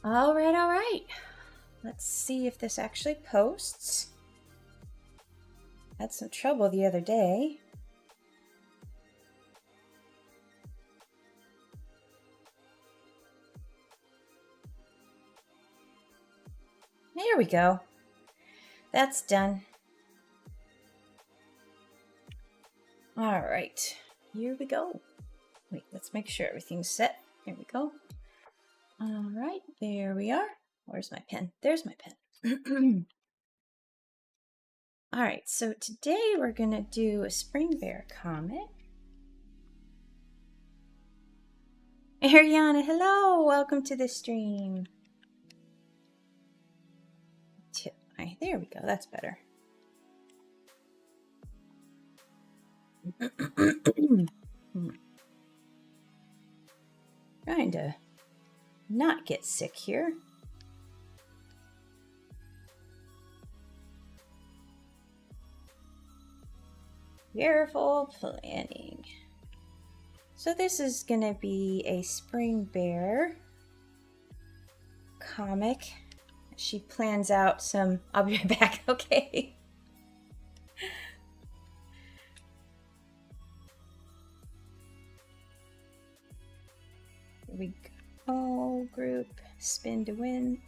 All right. Let's see if this actually posts. Had some trouble the other day. There we go. That's done. All right, here we go. Wait, let's make sure everything's set. Here we go. All right, there we are. Where's my pen? There's my pen. All right, so today we're gonna do a Spring Bear comic. Ariana, hello, welcome to the stream. There we go, that's better. Trying to not get sick here. Careful planning. So this is gonna be a Spring Bear comic. She plans out some, I'll be right back, okay. Here we go, group, spin to win.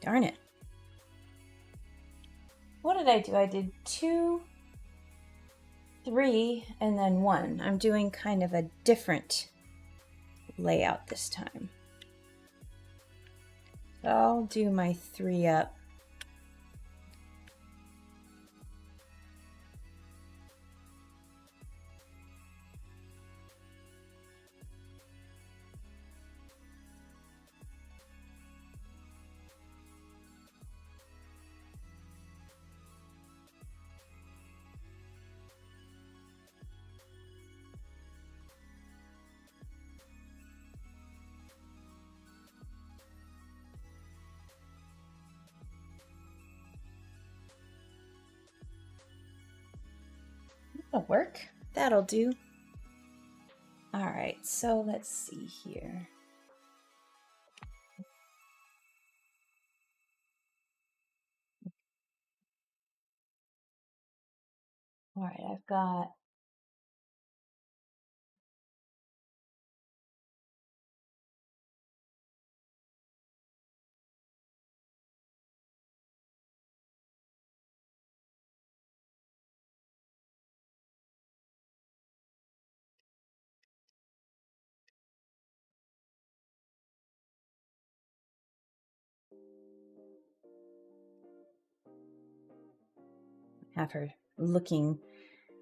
Darn it. What did I do? I did 2, 3, and then 1. I'm doing kind of a different layout this time. So I'll do my 3 up. That'll work. That'll do. All right, so let's see here. All right, I've got have her looking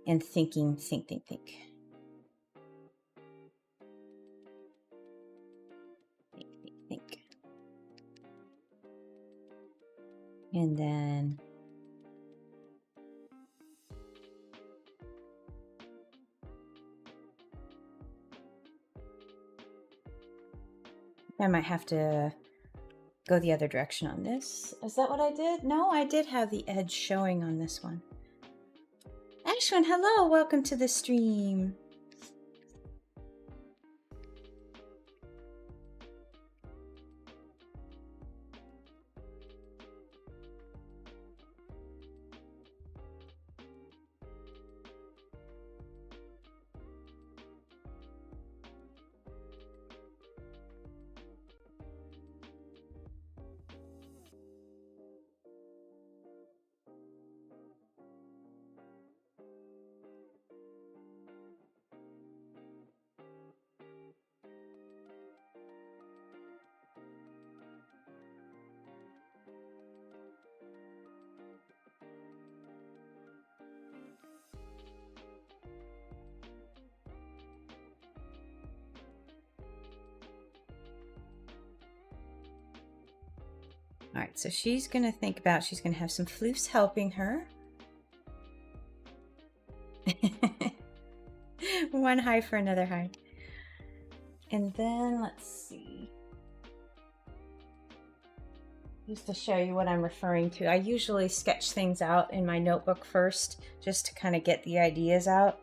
and thinking, think. Think. And then I might have to go the other direction on this. Is that what I did? No, I did have the edge showing on this one. Ashwin, hello, welcome to the stream. All right, so she's gonna think about, she's gonna have some floofs helping her. One high for another high. And then let's see. Just to show you what I'm referring to, I usually sketch things out in my notebook first, just to kind of get the ideas out.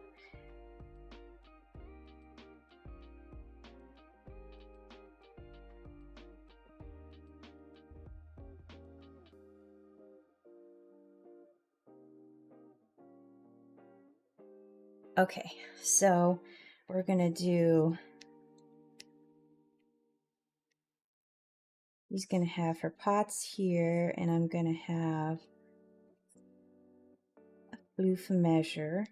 Okay, so we're gonna do, he's gonna have her pots here, and I'm gonna have a blue for measure.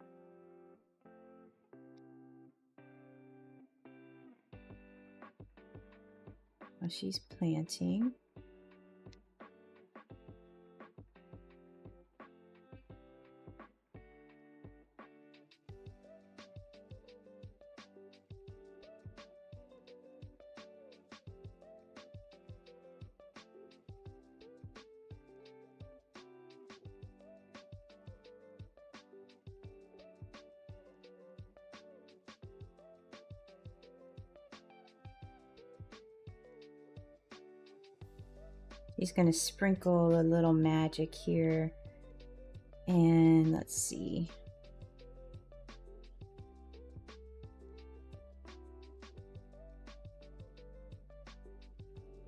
While she's planting. He's going to sprinkle a little magic here. And let's see.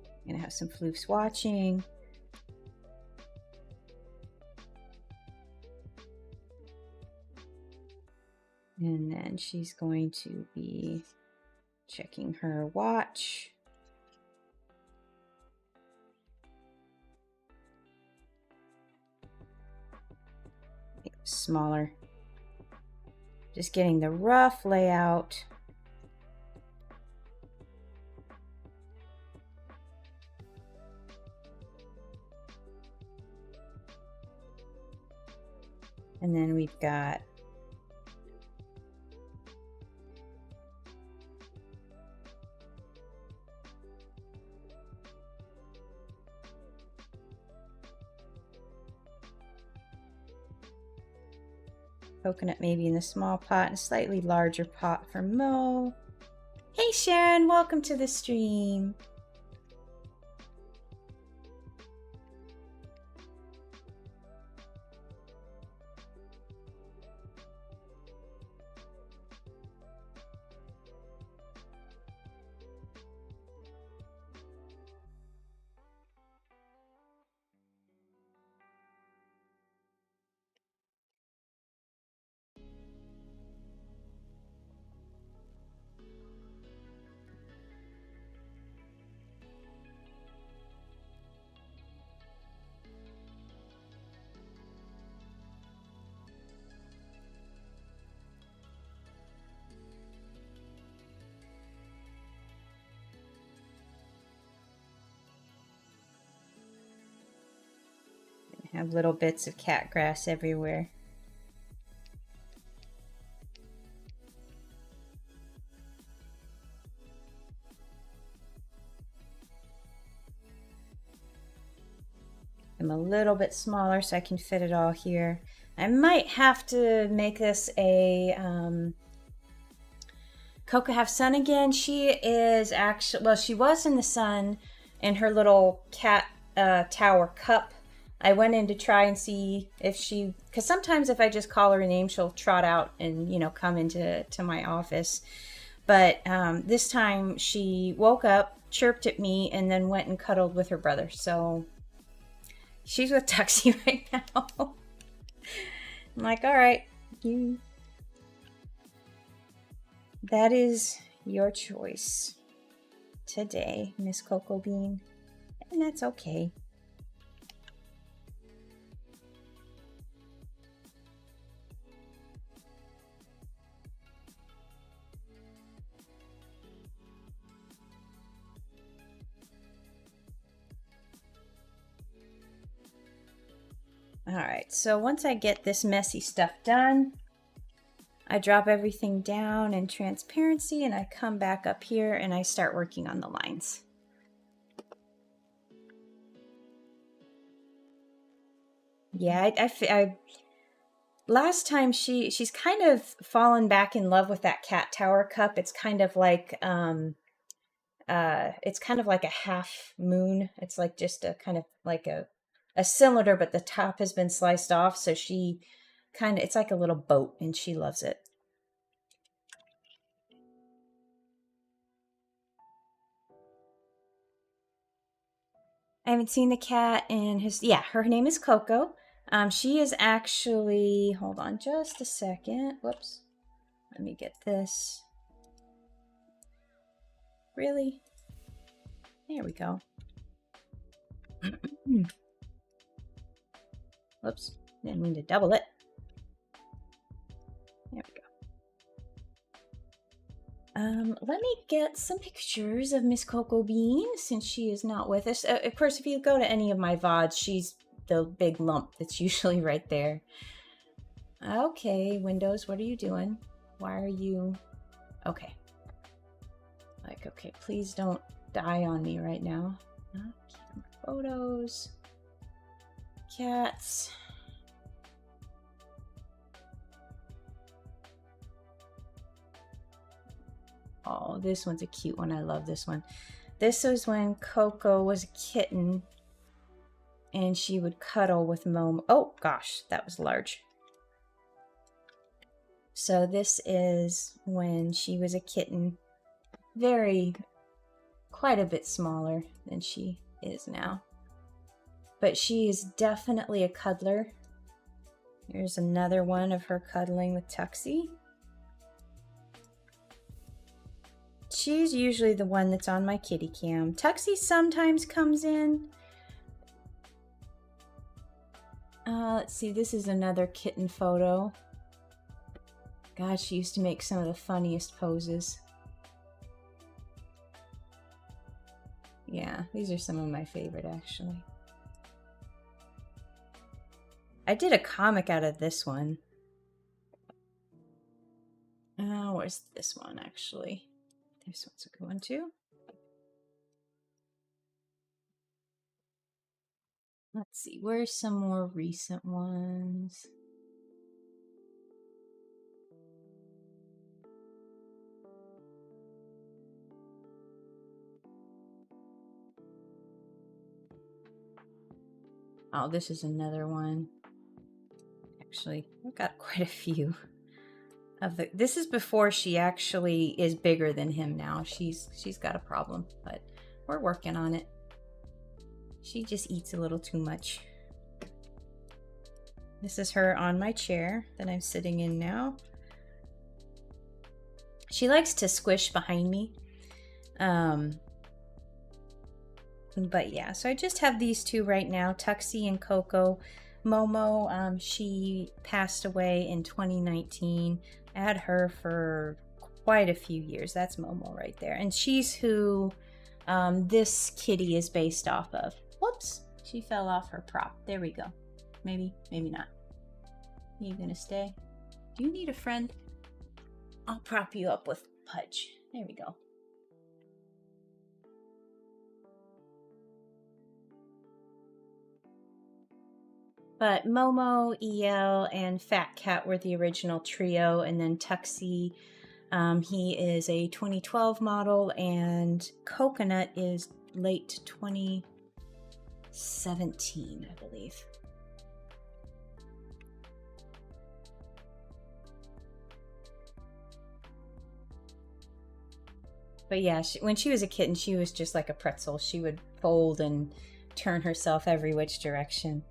I'm going to have some floofs watching. And then she's going to be checking her watch. Make it smaller. Just getting the rough layout. And then we've got coconut maybe in the small pot and a slightly larger pot for Mo. Hey Sharon, welcome to the stream. Have little bits of cat grass everywhere. I'm a little bit smaller so I can fit it all here. I might have to make this a Coco have sun again. She is actually, well, she was in the sun in her little cat tower cup. I went in to try and see if she, because sometimes if I just call her a name, she'll trot out and, you know, come into my office. But this time she woke up, chirped at me, and then went and cuddled with her brother. So she's with Tuxie right now. I'm like, all right, that is your choice today, Miss Cocoa Bean. And that's okay. All right, so once I get this messy stuff done, I drop everything down in transparency and I come back up here and I start working on the lines. Yeah, I last time she's kind of fallen back in love with that cat tower cup. It's kind of like it's kind of like a half moon. It's like just a kind of like a cylinder, but the top has been sliced off, so she kind of, it's like a little boat and she loves it. I haven't seen the cat in his, yeah, her name is Coco. She is actually, hold on just a second. Whoops. Let me get this. Really? There we go. Whoops, didn't mean to double it. There we go. Let me get some pictures of Miss Cocoa Bean since she is not with us. Of course, if you go to any of my VODs, she's the big lump that's usually right there. Okay, Windows, what are you doing? Why are you... Okay. Like, okay, please don't die on me right now. Camera photos. Cats. Oh, this one's a cute one. I love this one. This was when Coco was a kitten and she would cuddle with Momo. Oh gosh, that was large. So this is when she was a kitten, quite a bit smaller than she is now. But she is definitely a cuddler. Here's another one of her cuddling with Tuxie. She's usually the one that's on my kitty cam. Tuxie sometimes comes in. Let's see, this is another kitten photo. God, she used to make some of the funniest poses. Yeah, these are some of my favorite, actually. I did a comic out of this one. Where's this one, actually? This one's a good one, too. Let's see, where's some more recent ones? Oh, this is another one. Actually, I've got quite a few of the. This is before she actually is bigger than him now. She's got a problem, but we're working on it. She just eats a little too much. This is her on my chair that I'm sitting in now. She likes to squish behind me. But yeah, so I just have these two right now, Tuxie and Coco. Momo, she passed away in 2019. I had her for quite a few years. That's Momo right there. And she's who this kitty is based off of. Whoops, she fell off her prop. There we go. Maybe, maybe not. Are you gonna stay? Do you need a friend? I'll prop you up with Pudge. There we go. But Momo, EL, and Fat Cat were the original trio, and then Tuxie, he is a 2012 model, and Coconut is late 2017, I believe. But yeah, when she was a kitten, she was just like a pretzel. She would fold and turn herself every which direction.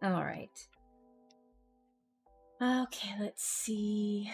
All right. Okay, let's see.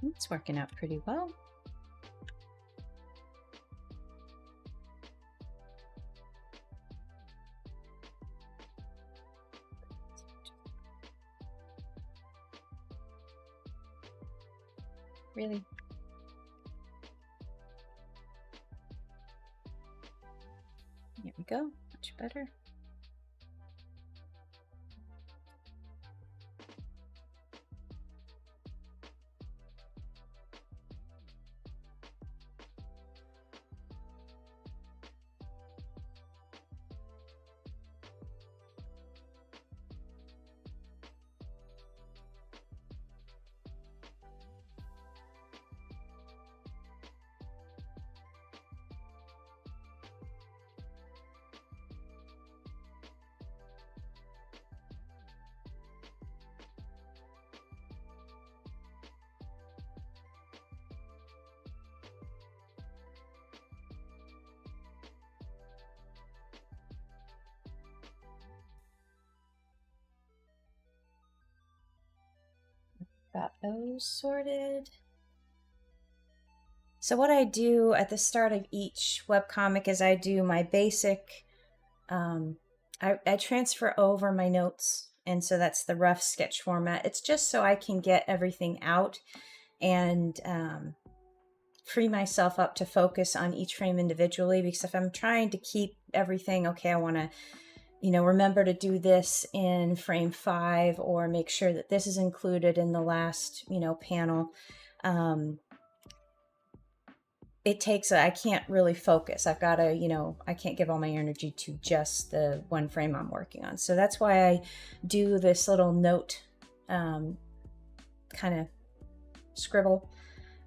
It's working out pretty well. Really? There we go, much better. Got those sorted. So what I do at the start of each webcomic is I do my basic, I transfer over my notes, and so that's the rough sketch format. It's just so I can get everything out and free myself up to focus on each frame individually, because if I'm trying to keep everything, okay, I want to remember to do this in frame 5, or make sure that this is included in the last, panel. It takes, I can't really focus. I've got to, I can't give all my energy to just the one frame I'm working on. So that's why I do this little note kind of scribble.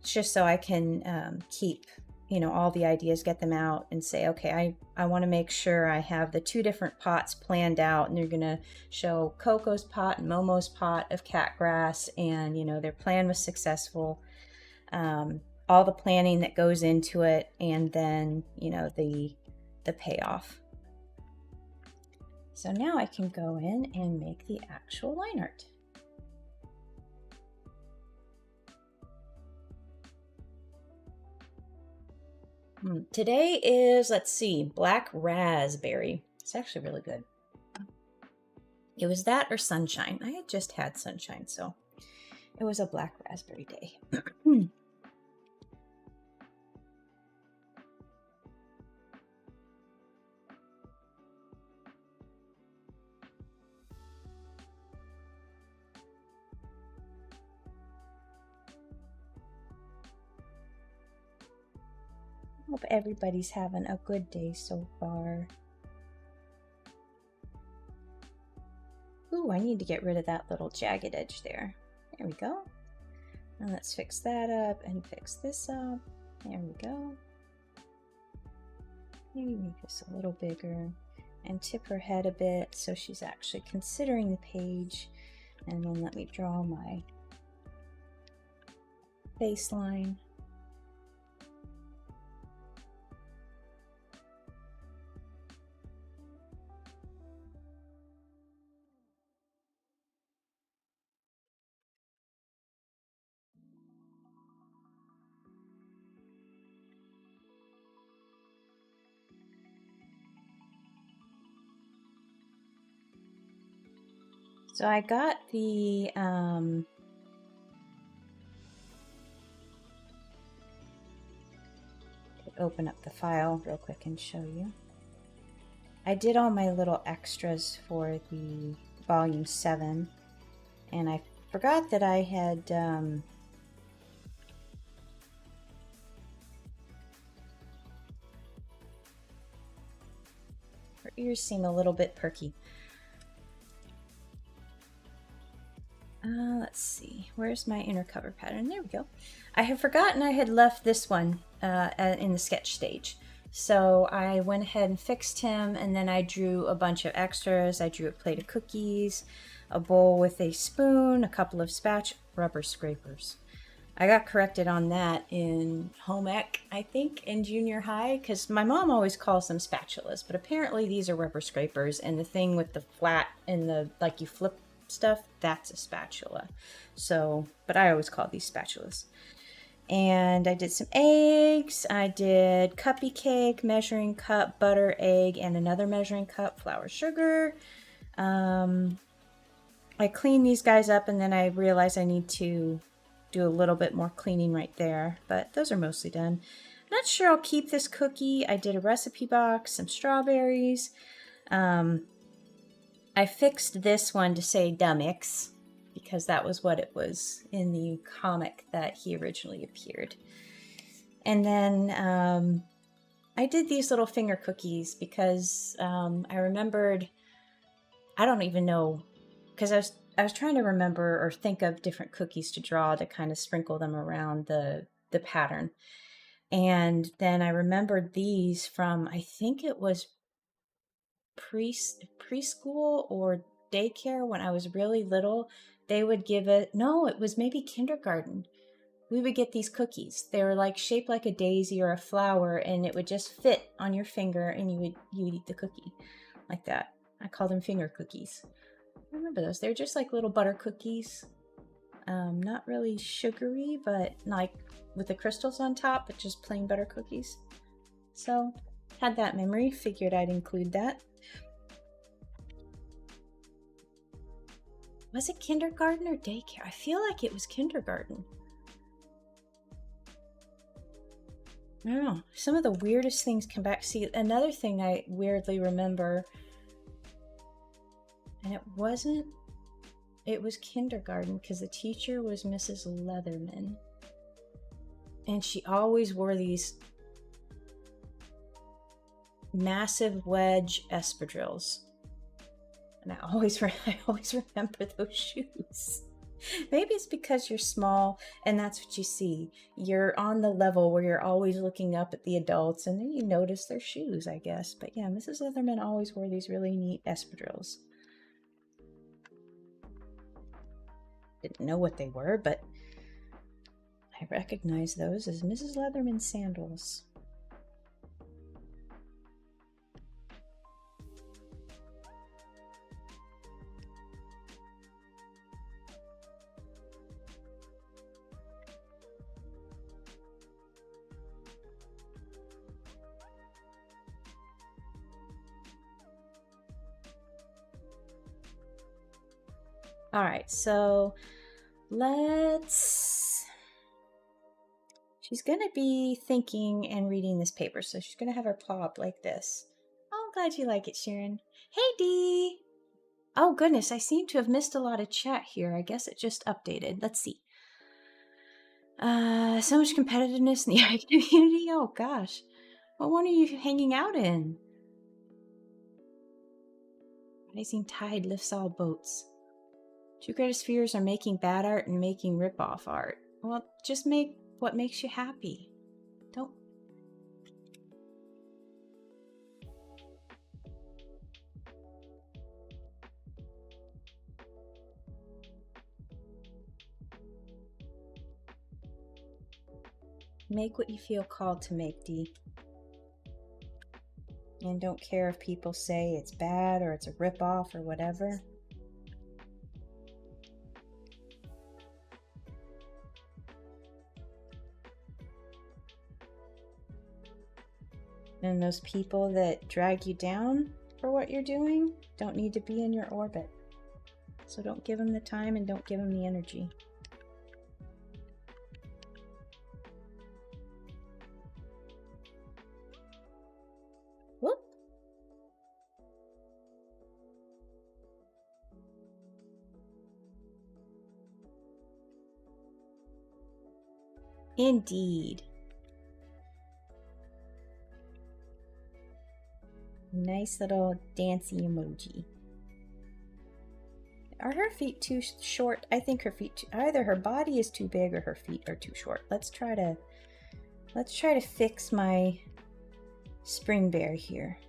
It's just so I can keep all the ideas, get them out and say, okay, I want to make sure I have the 2 different pots planned out, and they're going to show Coco's pot and Momo's pot of cat grass, and their plan was successful. All the planning that goes into it, and then the payoff. So now I can go in and make the actual line art. Today is, let's see, black raspberry. It's actually really good. It was that or sunshine. I had just had sunshine, so it was a black raspberry day. Hope everybody's having a good day so far. Ooh, I need to get rid of that little jagged edge there. There we go. Now let's fix that up and fix this up. There we go. Maybe make this a little bigger and tip her head a bit so she's actually considering the page. And then let me draw my baseline. So I got the open up the file real quick and show you. I did all my little extras for the volume 7, and I forgot that I had her ears seem a little bit perky. Let's see, where's my inner cover pattern? There we go. I had forgotten I had left this one in the sketch stage. So I went ahead and fixed him, and then I drew a bunch of extras. I drew a plate of cookies, a bowl with a spoon, a couple of rubber scrapers. I got corrected on that in home ec, I think, in junior high, because my mom always calls them spatulas, but apparently these are rubber scrapers, and the thing with the flat and the, like, you flip stuff, that's a spatula. So, but I always call these spatulas. And I did some eggs, I did cuppy cake, measuring cup, butter, egg, and another measuring cup, flour, sugar. I cleaned these guys up, and then I realized I need to do a little bit more cleaning right there, but those are mostly done. I'm not sure I'll keep this cookie. I did a recipe box, some strawberries. I fixed this one to say Dummix, because that was what it was in the comic that he originally appeared. And then I did these little finger cookies because I remembered, I don't even know, because I was trying to remember or think of different cookies to draw to kind of sprinkle them around the pattern. And then I remembered these from, I think it was preschool or daycare when I was really little. They would give it, no, it was maybe kindergarten. We would get these cookies. They were like shaped like a daisy or a flower, and it would just fit on your finger, and you would eat the cookie like that. I call them finger cookies. I remember those. They're just like little butter cookies. Not really sugary, but like with the crystals on top, but just plain butter cookies. So had that memory, figured I'd include that. Was it kindergarten or daycare? I feel like it was kindergarten. I don't know. Some of the weirdest things come back. See, another thing I weirdly remember, and it was kindergarten because the teacher was Mrs. Leatherman. And she always wore these massive wedge espadrilles. And I always remember those shoes. Maybe it's because you're small and that's what you see. You're on the level where you're always looking up at the adults and then you notice their shoes, I guess. But yeah, Mrs. Leatherman always wore these really neat espadrilles. Didn't know what they were, but I recognize those as Mrs. Leatherman sandals. All right, so she's gonna be thinking and reading this paper, so she's gonna have her paw up like this. Oh, I'm glad you like it, Sharon. Hey, Dee! Oh, goodness, I seem to have missed a lot of chat here. I guess it just updated. Let's see. So much competitiveness in the art community. Oh, gosh. What one are you hanging out in? Rising tide lifts all boats. Two greatest fears are making bad art and making rip-off art. Well, just make what makes you happy. Don't... Make what you feel called to make, Dee. And don't care if people say it's bad or it's a rip-off or whatever. And those people that drag you down for what you're doing don't need to be in your orbit. So don't give them the time and don't give them the energy. Whoop. Indeed. Nice little dancey emoji. Are her feet too short? I think her feet either her body is too big or her feet are too short. Let's try to fix my spring bear here.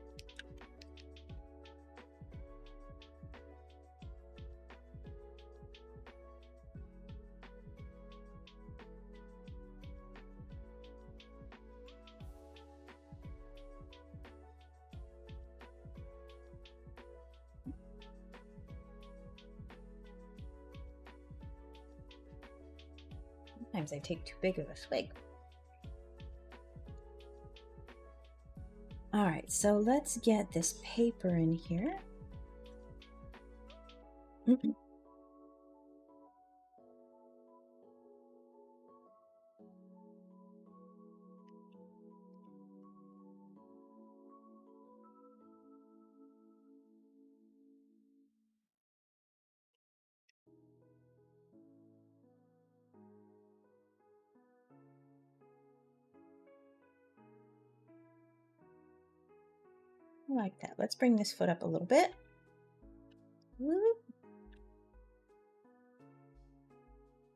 Sometimes I take too big of a swig. All right, so let's get this paper in here. Like that. Let's bring this foot up a little bit. Whoop.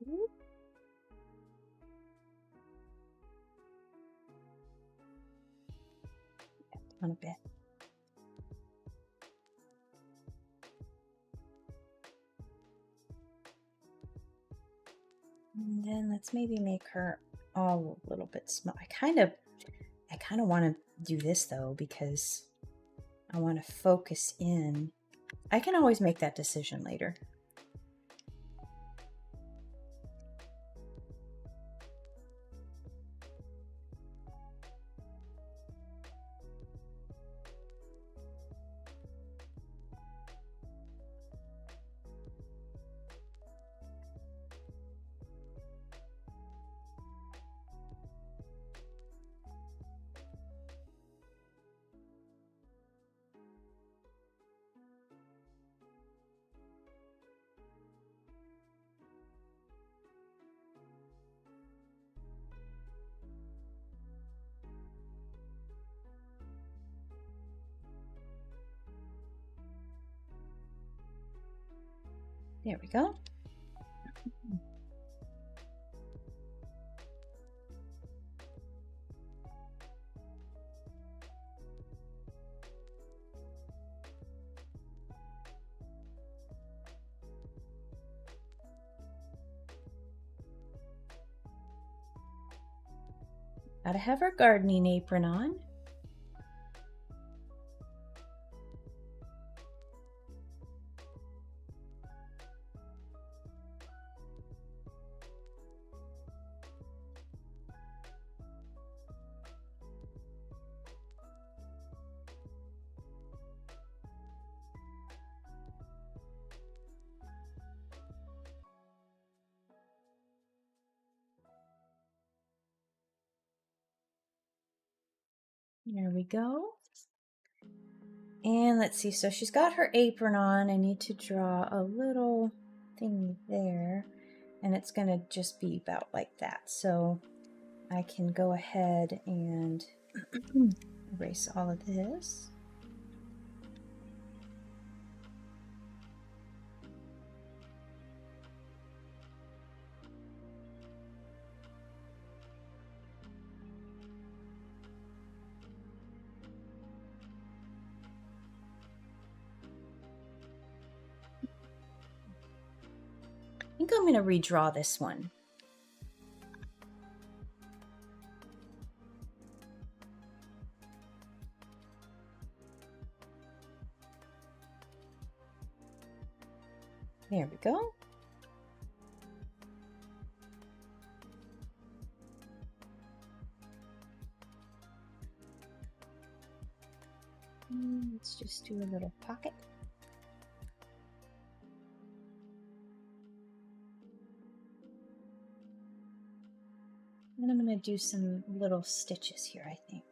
Whoop. On a bit. And then let's maybe make her all a little bit small. I kind of want to do this though, because I want to focus in. I can always make that decision later. There we go. Gotta have her gardening apron on. There we go. And let's see, so she's got her apron on. I need to draw a little thing there, and it's gonna just be about like that. So I can go ahead and erase all of this. I think I'm going to redraw this one. There we go. Let's just do a little pocket. And I'm going to do some little stitches here, I think.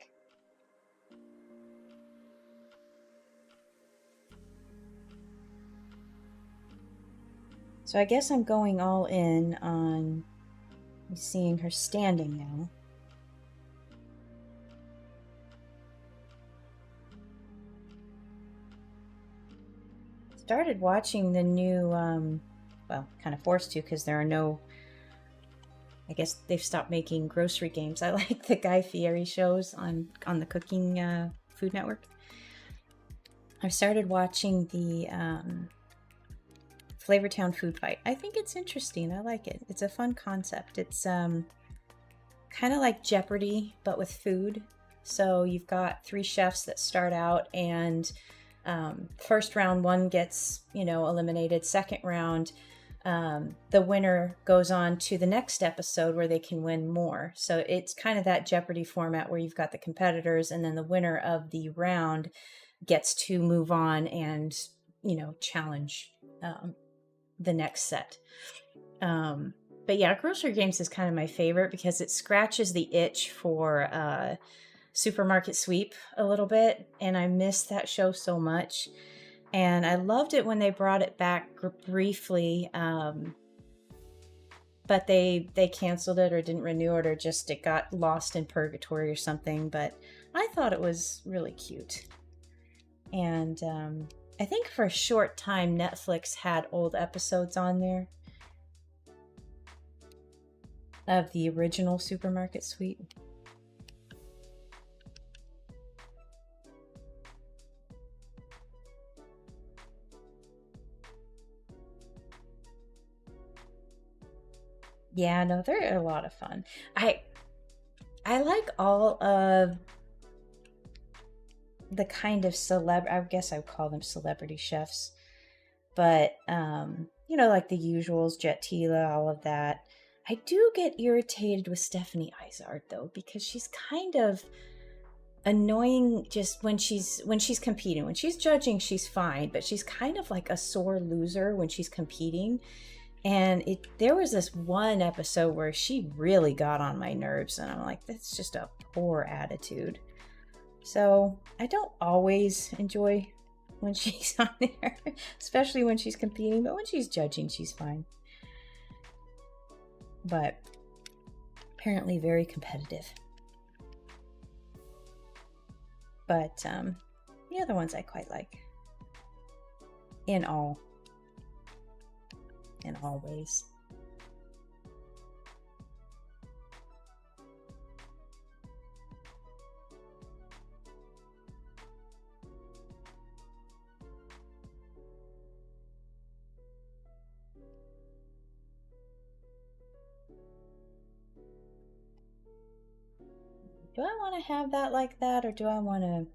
So I guess I'm going all in on seeing her standing now. Started watching the new, well, kind of forced to because there are no, I guess they've stopped making grocery games. I like the Guy Fieri shows on the Cooking Food Network. I started watching the Flavortown Food Fight. I think it's interesting. I like it. It's a fun concept. It's kind of like Jeopardy, but with food. So you've got 3 chefs that start out, and first round, one gets, eliminated. Second round, the winner goes on to the next episode where they can win more. So it's kind of that Jeopardy format where you've got the competitors and then the winner of the round gets to move on and, challenge the next set. But yeah, Grocery Games is kind of my favorite because it scratches the itch for Supermarket Sweep a little bit. And I miss that show so much. And I loved it when they brought it back briefly. But they canceled it or didn't renew it, or just it got lost in purgatory or something. But I thought it was really cute. And I think for a short time, Netflix had old episodes on there of the original Supermarket Sweep. Yeah, no, they're a lot of fun. I like all of the kind of I guess I would call them celebrity chefs. But like the usuals, Jet Tila, all of that. I do get irritated with Stephanie Izard though, because she's kind of annoying just when she's competing. When she's judging, she's fine, but she's kind of like a sore loser when she's competing. And there was this one episode where she really got on my nerves, and I'm like, that's just a poor attitude. So I don't always enjoy when she's on there, especially when she's competing, but when she's judging, she's fine. But apparently very competitive. But the other ones I quite like. In all ways. Do I want to have that like that, or do I want to...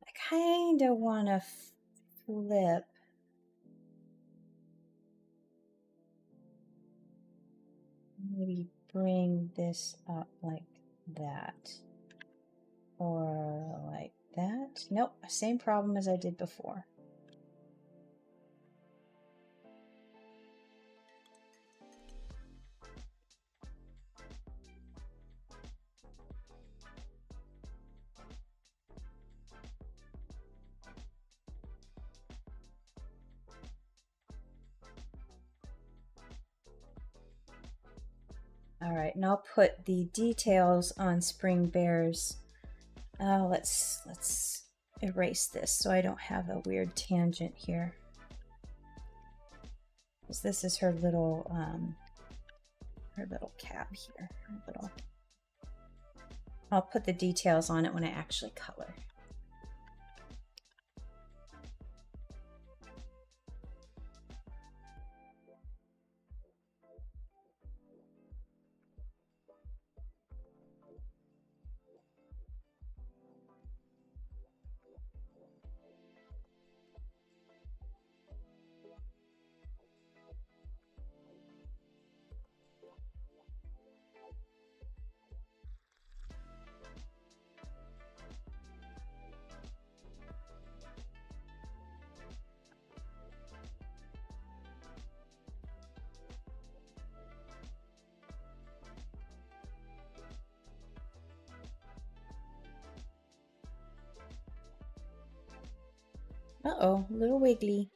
I kind of want to flip. Maybe bring this up like that. Or like that. Nope, same problem as I did before. All right, and I'll put the details on Spring Bears. Let's erase this so I don't have a weird tangent here. Because this is her little cap here. I'll put the details on it when I actually color. Uh-oh, a little wiggly.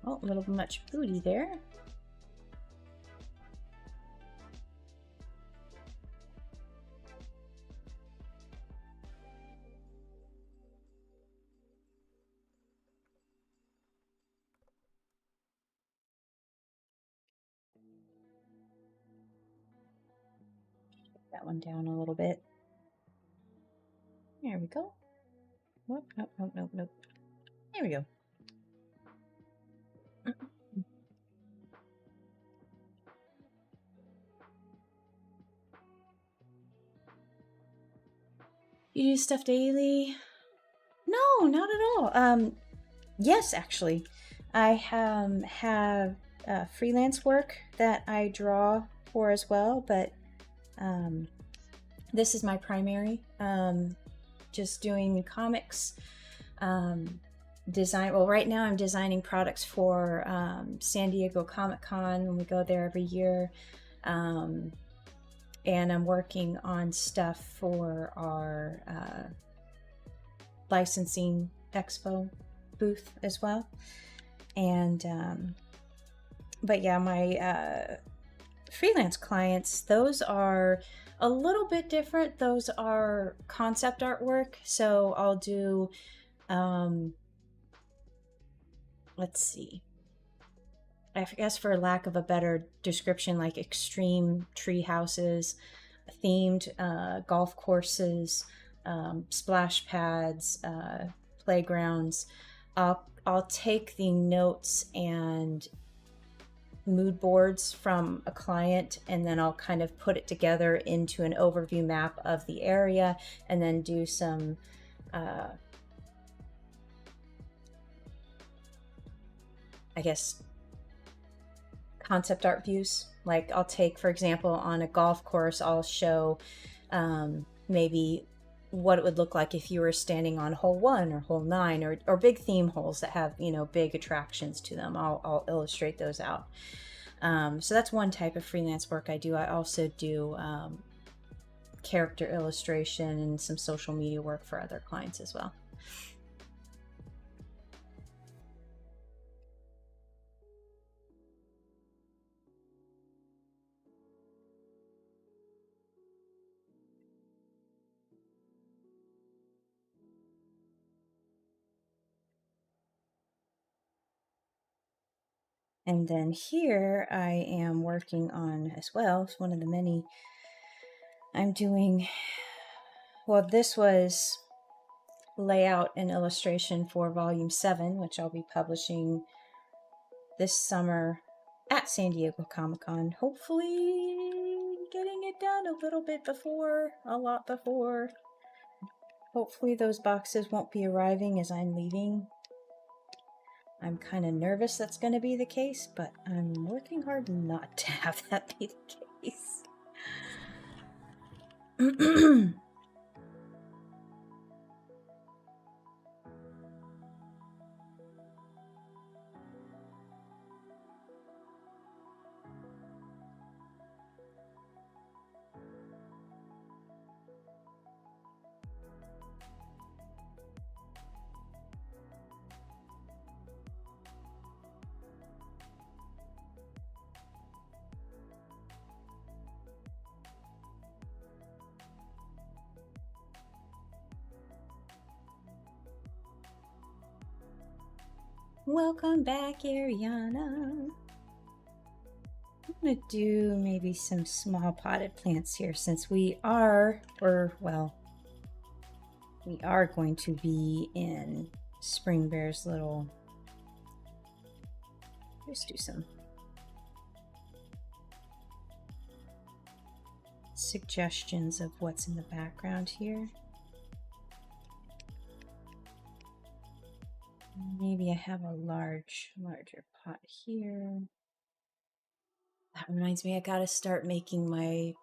Oh, a little much booty there. That one down a little bit. There we go. Nope. There we go. You do stuff daily? No, not at all. Yes, actually. I have freelance work that I draw for as well, but this is my primary. Just doing comics, design. Well, right now I'm designing products for San Diego Comic-Con when we go there every year. And I'm working on stuff for our licensing expo booth as well. And but yeah, my freelance clients, those are a little bit different. Those are concept artwork. So I'll do let's see, I guess for lack of a better description, like extreme tree houses, themed golf courses, splash pads, playgrounds. I'll take the notes and mood boards from a client, and then I'll kind of put it together into an overview map of the area, and then do some I guess concept art views. Like I'll take, for example, on a golf course, I'll show maybe what it would look like if you were standing on hole 1 or hole 9, or big theme holes that have, you know, big attractions to them. I'll illustrate those out. So that's one type of freelance work I do. I also do character illustration and some social media work for other clients as well. And then here I am working on as well. It's one of the many I'm doing. Well, this was layout and illustration for volume 7, which I'll be publishing this summer at San Diego Comic-Con. Hopefully getting it done a little bit before, a lot before. Hopefully those boxes won't be arriving as I'm leaving. I'm kind of nervous that's going to be the case, but I'm working hard not to have that be the case. Welcome back, Ariana. I'm gonna do maybe some small potted plants here, since we are going to be in Spring Bear's little, just do some suggestions of what's in the background here. Maybe I have a larger pot here. That reminds me, I gotta start making my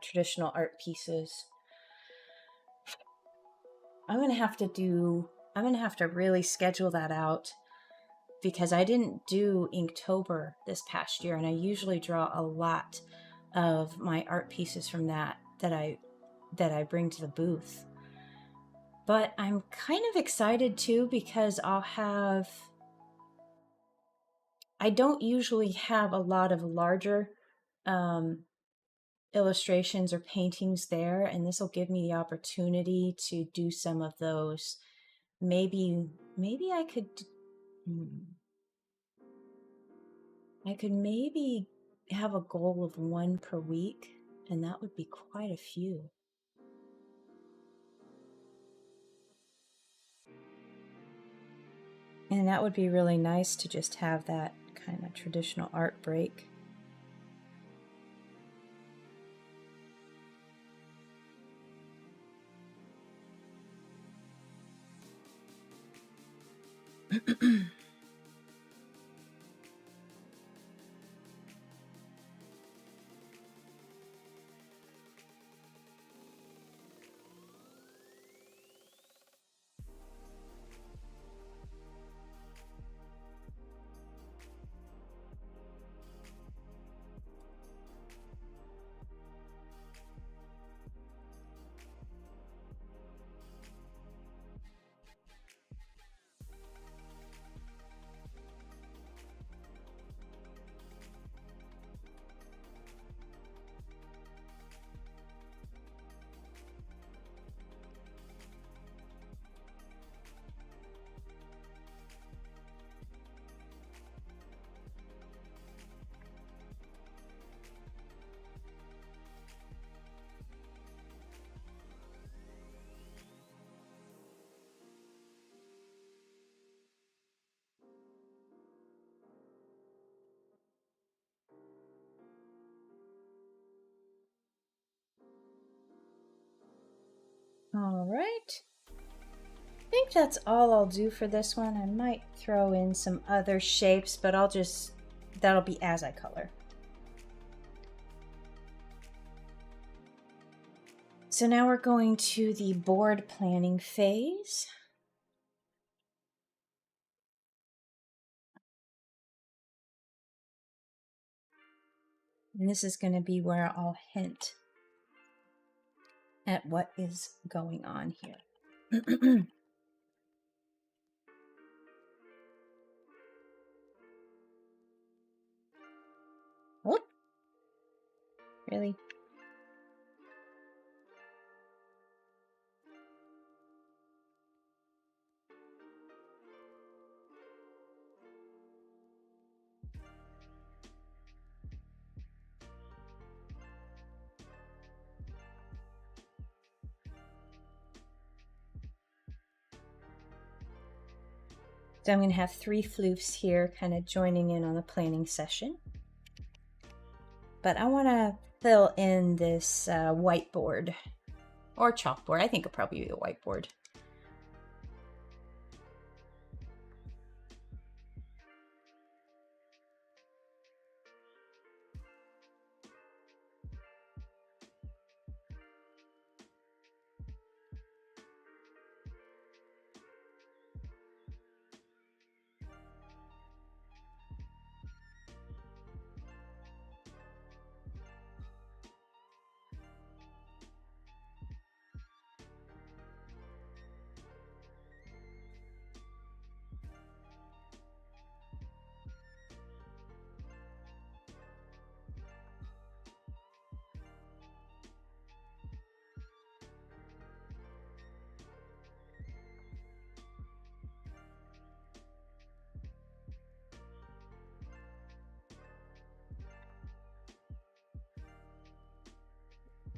traditional art pieces. I'm gonna have to really schedule that out, because I didn't do Inktober this past year, and I usually draw a lot of my art pieces from that I bring to the booth. But I'm kind of excited too, because I don't usually have a lot of larger illustrations or paintings there, and this will give me the opportunity to do some of those. Maybe I could maybe have a goal of 1 per week, and that would be quite a few. And that would be really nice to just have that kind of traditional art break. All right. I think that's all I'll do for this one. I might throw in some other shapes, but that'll be as I color. So now we're going to the board planning phase. And this is going to be where I'll hint at what is going on here. Oh, really? So I'm going to have 3 floofs here kind of joining in on the planning session. But I want to fill in this whiteboard or chalkboard. I think it'll probably be a whiteboard.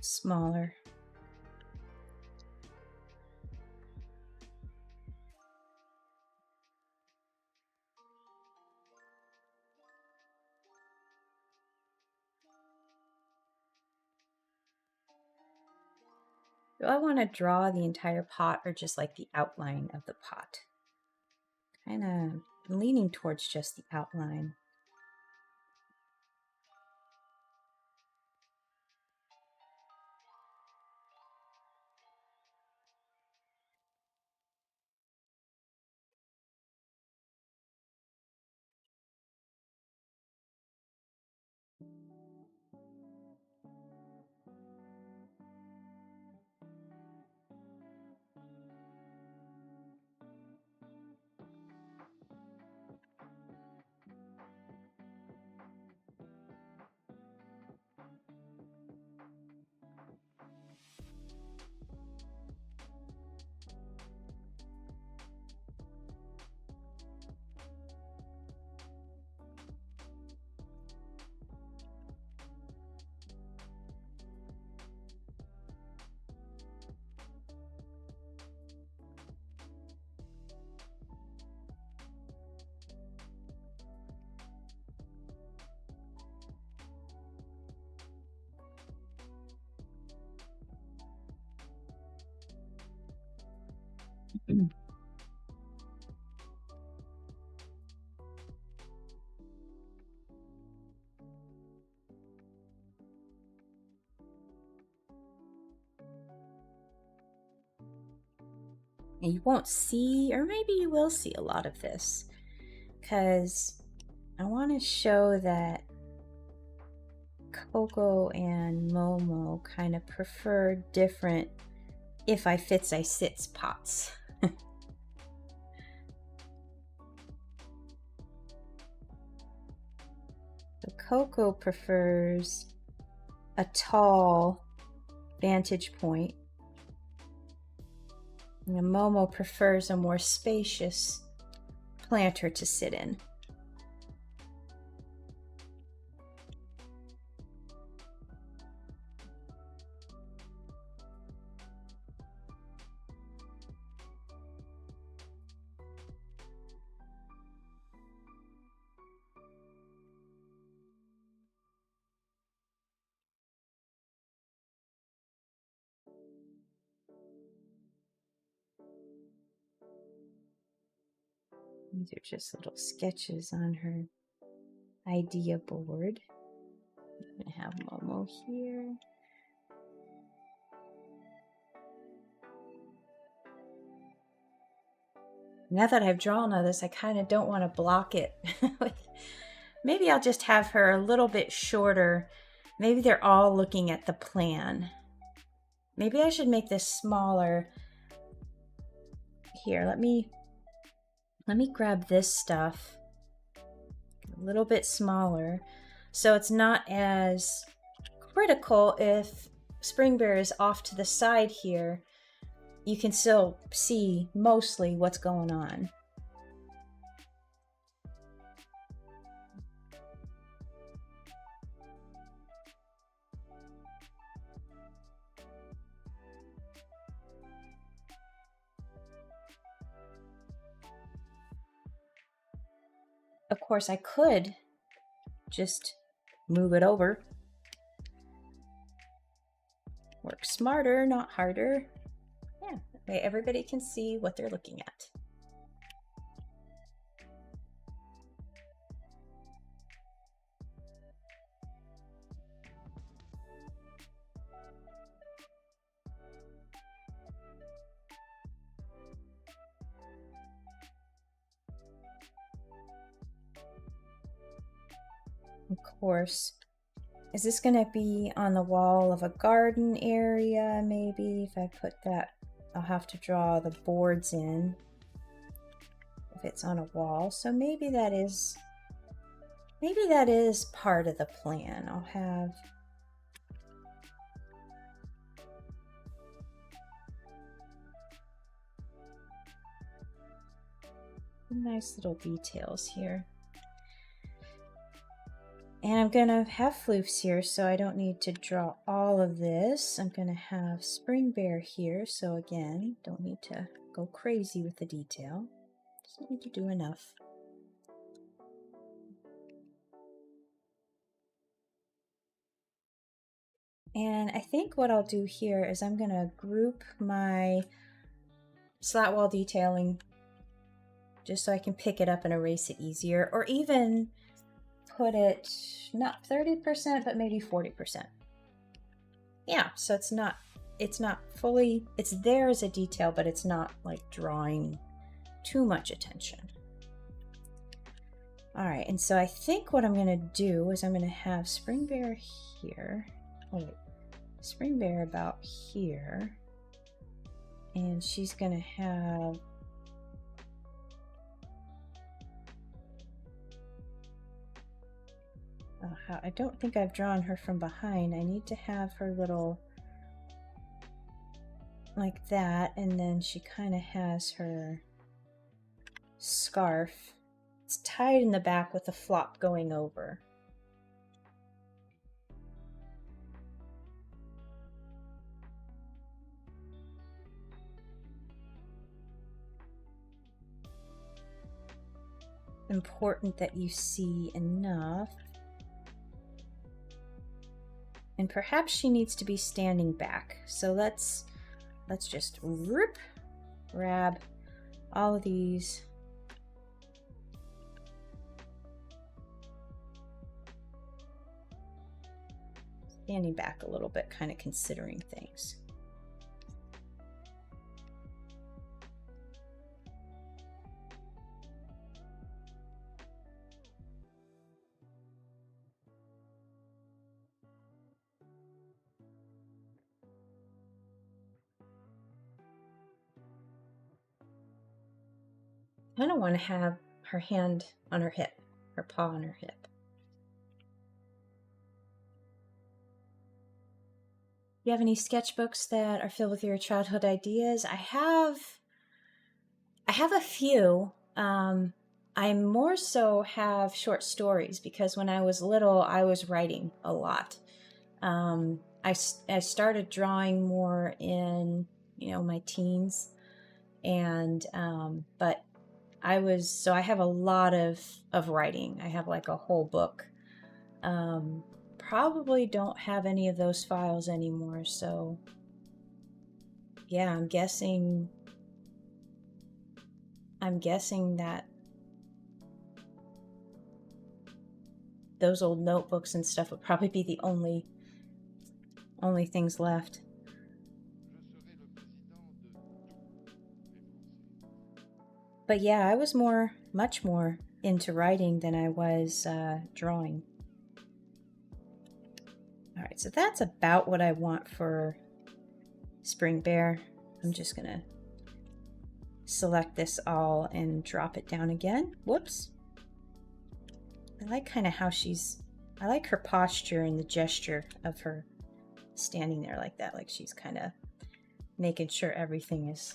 Smaller. Do I want to draw the entire pot or just like the outline of the pot? Kind of leaning towards just the outline. And you won't see, or maybe you will see a lot of this, because I want to show that Coco and Momo kind of prefer different if I fits I sits pots. So Coco prefers a tall vantage point, and Momo prefers a more spacious planter to sit in. These are just little sketches on her idea board. I'm gonna have Momo here. Now that I've drawn all this, I kind of don't want to block it. Maybe I'll just have her a little bit shorter. Maybe they're all looking at the plan. Maybe I should make this smaller. Here, let me grab this stuff a little bit smaller so it's not as critical if Spring Bear is off to the side here. You can still see mostly what's going on. Of course, I could just move it over. Work smarter, not harder. Yeah, that way everybody can see what they're looking at. Of course, is this going to be on the wall of a garden area? Maybe if I put that, I'll have to draw the boards in if it's on a wall. So maybe that is part of the plan. I'll have nice little details here. And I'm gonna have floofs here, so I don't need to draw all of this. I'm gonna have Spring Bear here, so again, don't need to go crazy with the detail. Just need to do enough. And I think what I'll do here is I'm gonna group my slat wall detailing just so I can pick it up and erase it easier, or even put it not 30%, but maybe 40%. Yeah, so it's not fully, it's there as a detail, but it's not like drawing too much attention. All right, and so I think what I'm gonna do is I'm gonna have Spring Bear here. Oh wait, Spring Bear about here. And she's gonna have I don't think I've drawn her from behind. I need to have her little like that, and then she kind of has her scarf. It's tied in the back with a flop going over. Important that you see enough. And perhaps she needs to be standing back. So let's just grab all of these. Standing back a little bit, kind of considering things. kind of want to have her hand on her hip, her paw on her hip. You have any sketchbooks that are filled with your childhood ideas? I have a few. I more so have short stories because when I was little, I was writing a lot. I started drawing more in, my teens, and but I have a lot of writing. I have like a whole book. Probably don't have any of those files anymore, so yeah, I'm guessing that those old notebooks and stuff would probably be the only things left. But yeah, I was much more into writing than I was drawing. All right, so that's about what I want for Spring Bear. I'm just gonna select this all and drop it down again. Whoops. I like kind of how I like her posture and the gesture of her standing there like that, like she's kind of making sure everything is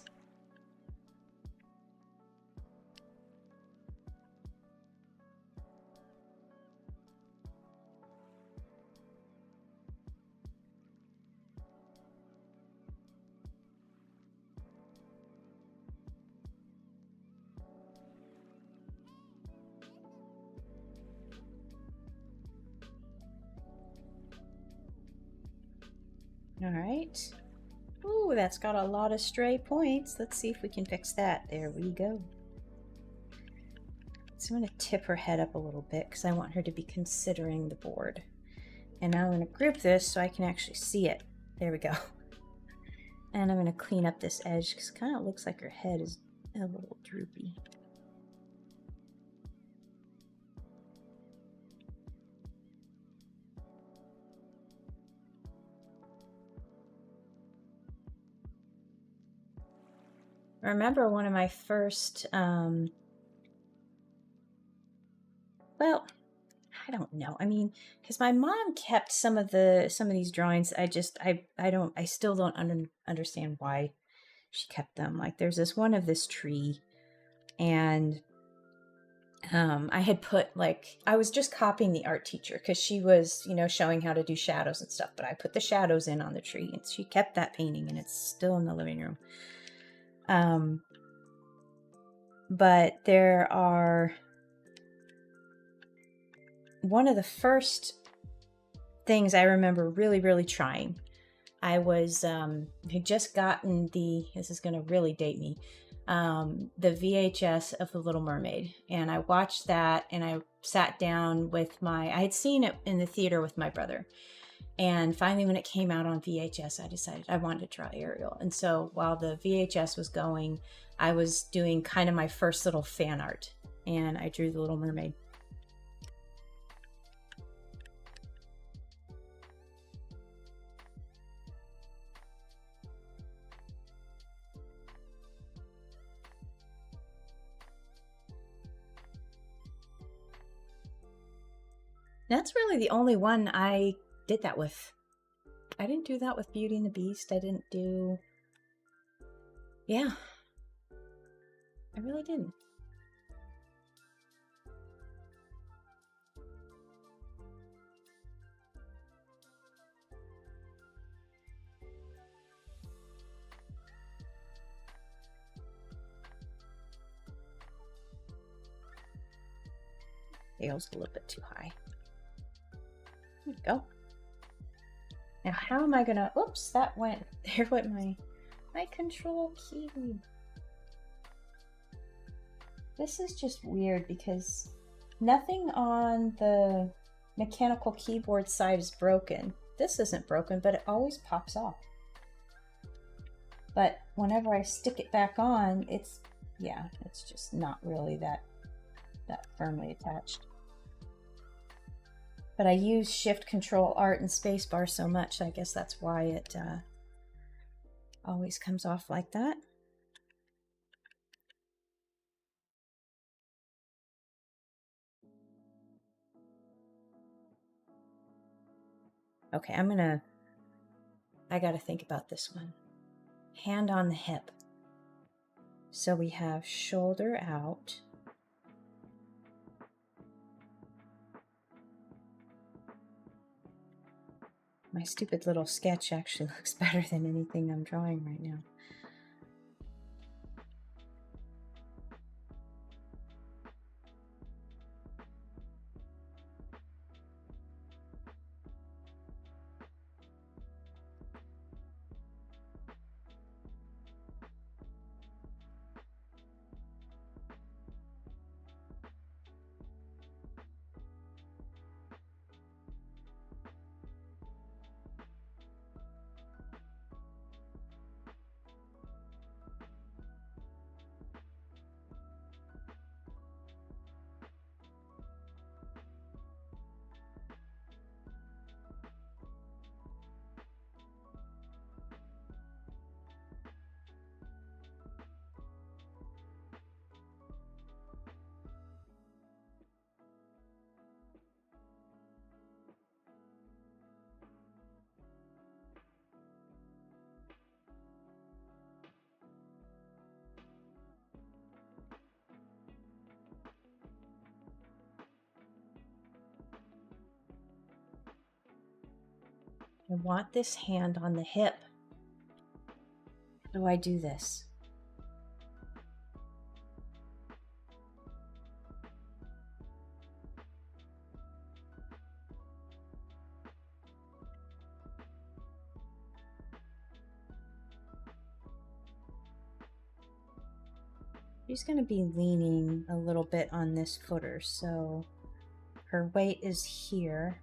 all right. Ooh, that's got a lot of stray points. Let's see if we can fix that. There we go. So I'm going to tip her head up a little bit because I want her to be considering the board. And now I'm going to group this so I can actually see it. There we go. And I'm going to clean up this edge because it kind of looks like her head is a little droopy. I remember one of my first, well, I don't know. I mean, because my mom kept some of these drawings. I still don't understand why she kept them. Like there's this one of this tree, and I had put I was just copying the art teacher because she was, showing how to do shadows and stuff, but I put the shadows in on the tree and she kept that painting and it's still in the living room. But there are one of the first things I remember really, really trying. I was, had just gotten this is going to really date me, the VHS of The Little Mermaid. And I watched that and I sat down with I had seen it in the theater with my brother. And finally, when it came out on VHS, I decided I wanted to draw Ariel. And so while the VHS was going, I was doing kind of my first little fan art. And I drew The Little Mermaid. That's really the only one I did that with. I didn't do that with Beauty and the Beast. I didn't do... Yeah. I really didn't. Tail's a little bit too high. There we go. Now how am I gonna... Oops, that went... There went my control key. This is just weird because nothing on the mechanical keyboard side is broken. This isn't broken, but it always pops off. But whenever I stick it back on, it's just not really that firmly attached. But I use Shift, Control, Alt, and Spacebar so much, I guess that's why it always comes off like that. Okay, I gotta think about this one. Hand on the hip. So we have shoulder out. My stupid little sketch actually looks better than anything I'm drawing right now. I want this hand on the hip. How do I do this? She's going to be leaning a little bit on this footer, so her weight is here.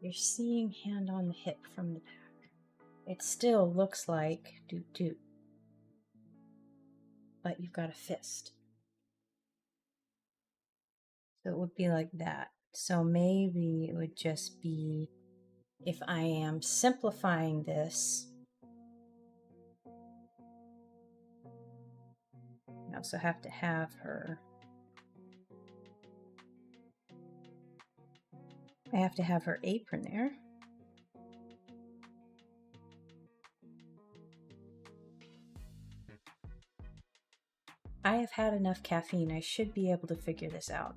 You're seeing hand on the hip from the back. It still looks like doot, but you've got a fist. So it would be like that. So maybe it would just be, if I am simplifying this, I also have to have her. I have to have her apron there. I have had enough caffeine. I should be able to figure this out.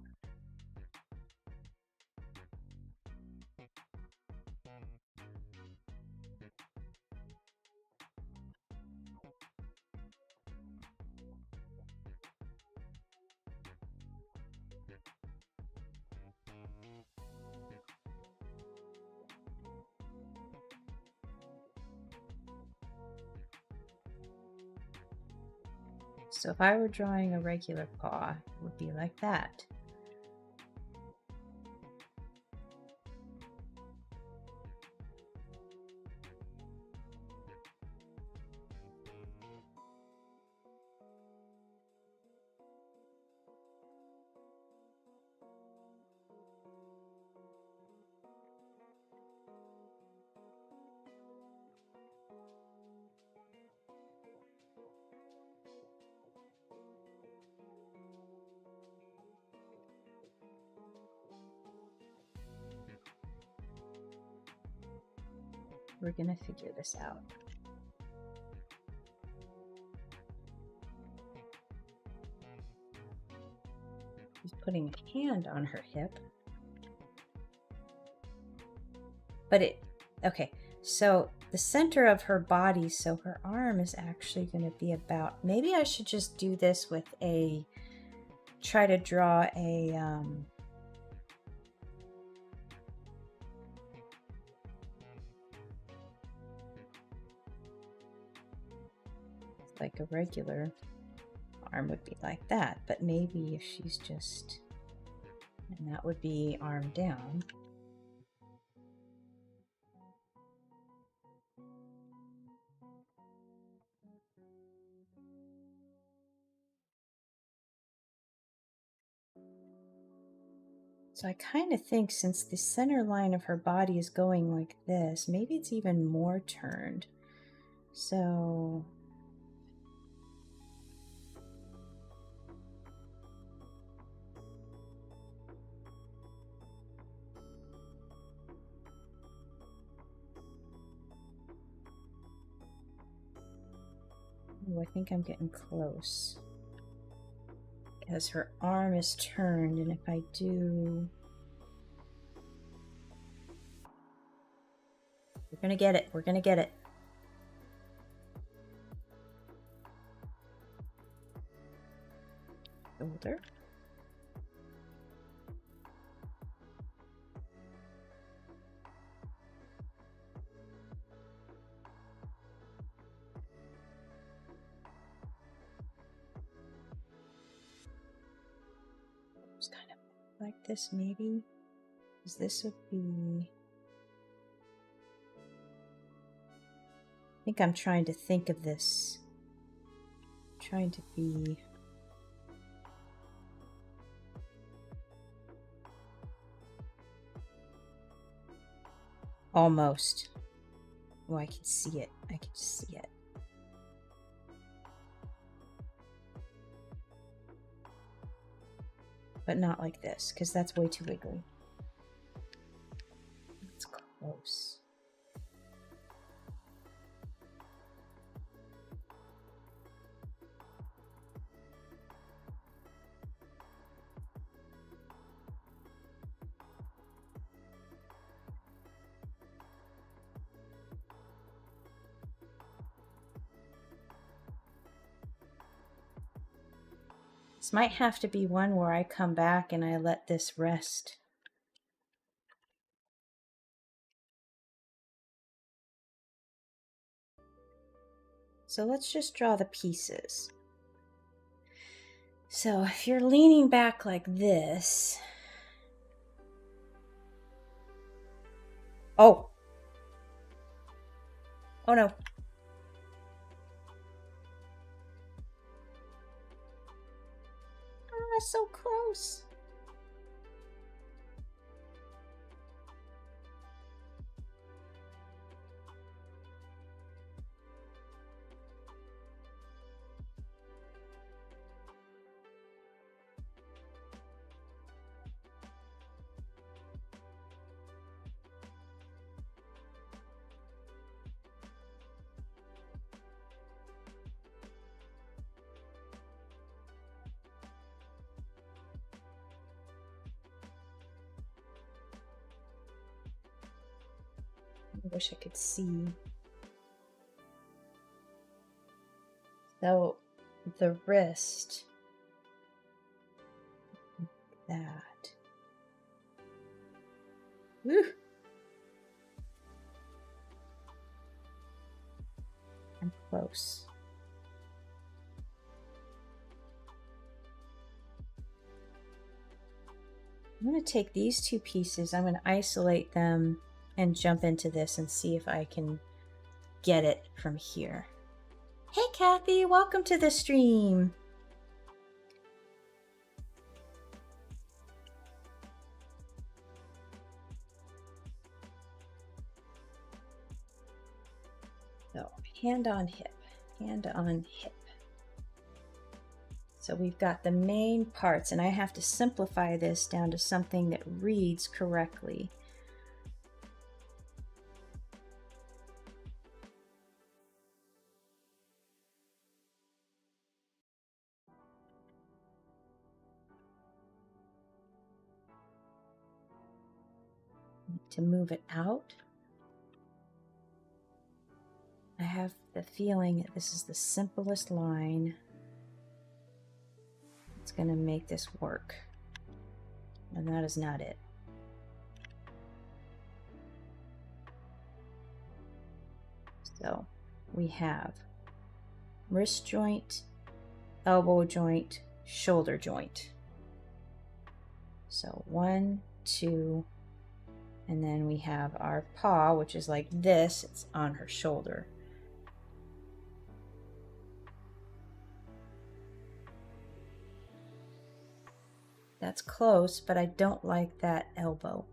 So if I were drawing a regular paw, it would be like that. We're gonna figure this out. She's putting a hand on her hip. But okay, so the center of her body, so her arm is actually gonna be about, maybe I should just do this with try to draw a, like a regular arm would be like that, but maybe if she's just, and that would be arm down. So I kind of think since the center line of her body is going like this, maybe it's even more turned. So ooh, I think I'm getting close. Because her arm is turned, and if I do... We're gonna get it. We're gonna get it. Shoulder. It's kind of like this, maybe. Because this would be... I think I'm trying to think of this. I'm trying to be... Almost. Oh, I can see it. I can see it. But not like this, because that's way too wiggly. It's close. This might have to be one where I come back and I let this rest. So let's just draw the pieces. So if you're leaning back like this... Oh! Oh no. Ah, so close. I wish I could see. So the wrist, that. Woo! I'm close. I'm going to take these two pieces, I'm going to isolate them and jump into this and see if I can get it from here. Hey Kathy, welcome to the stream. So hand on hip, hand on hip. So we've got the main parts, and I have to simplify this down to something that reads correctly. To move it out, I have the feeling that this is the simplest line. It's going to make this work, and that is not it. So we have wrist joint, elbow joint, shoulder joint. So 1, 2, and then we have our paw, which is like this, it's on her shoulder. That's close, but I don't like that elbow.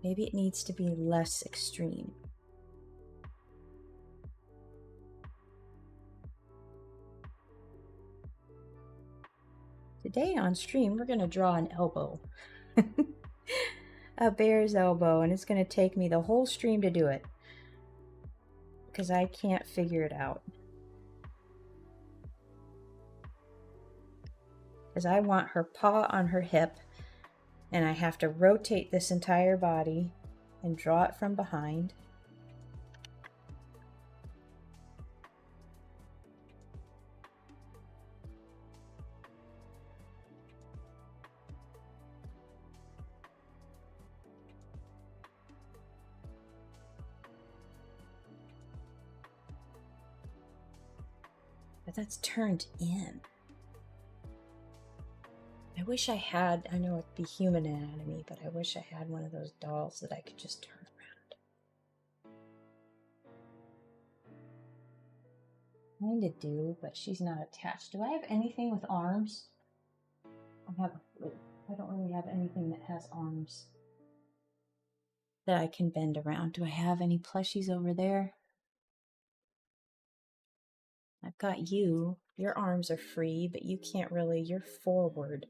Maybe it needs to be less extreme. Today on stream, we're going to draw an elbow. A bear's elbow, and it's going to take me the whole stream to do it because I can't figure it out. Because I want her paw on her hip, and I have to rotate this entire body and draw it from behind. But that's turned in. I wish I had, I know it'd be human anatomy, but I wish I had one of those dolls that I could just turn around. Kind of do, but she's not attached. Do I have anything with arms? I don't really have anything that has arms that I can bend around. Do I have any plushies over there? I've got you. Your arms are free, but you can't really, you're forward.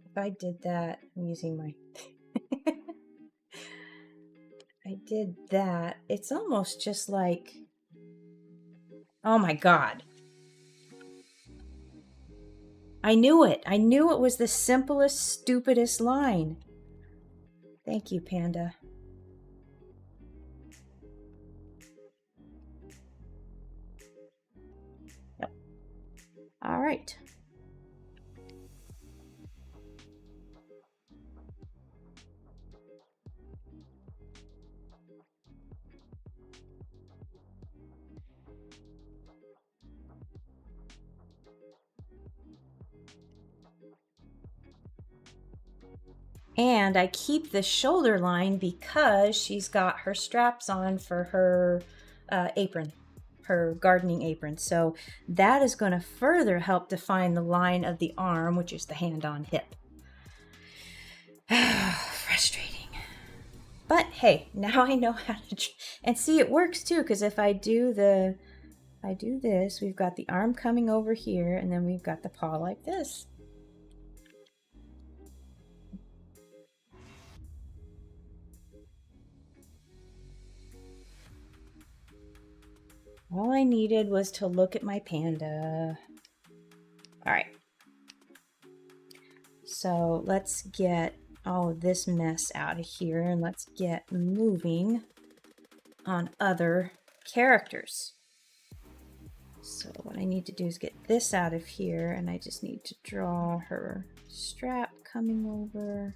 If I did that, I'm using my... I did that, it's almost just like... Oh my God. I knew it. I knew it was the simplest, stupidest line. Thank you, Panda. Yep. All right. And I keep the shoulder line because she's got her straps on for her apron, her gardening apron. So that is going to further help define the line of the arm, which is the hand on hip. Frustrating. But hey, now I know how to, and see, it works too, because if I do this, we've got the arm coming over here, and then we've got the paw like this. All I needed was to look at my panda. All right. So let's get all of this mess out of here, and let's get moving on other characters. So what I need to do is get this out of here, and I just need to draw her strap coming over.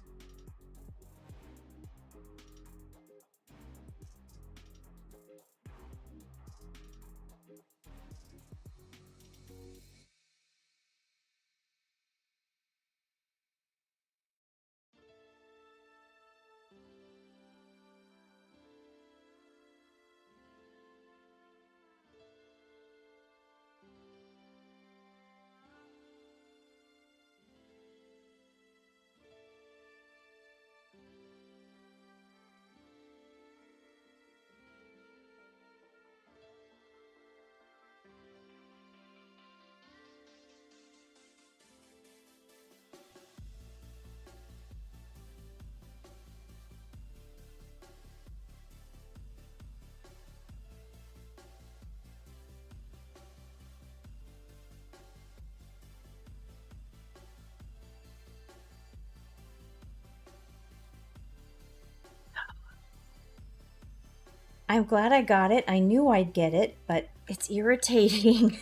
I'm glad I got it. I knew I'd get it, but it's irritating.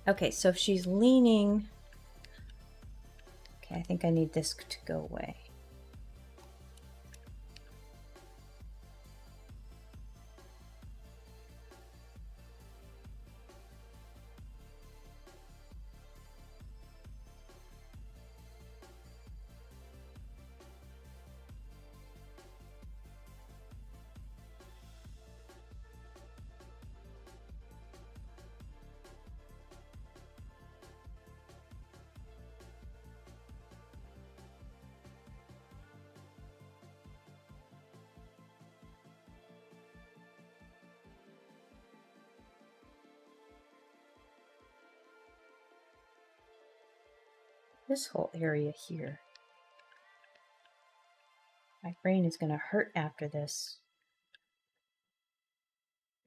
Okay, so if she's leaning... Okay, I think I need this to go away. this whole area here. My brain is going to hurt after this.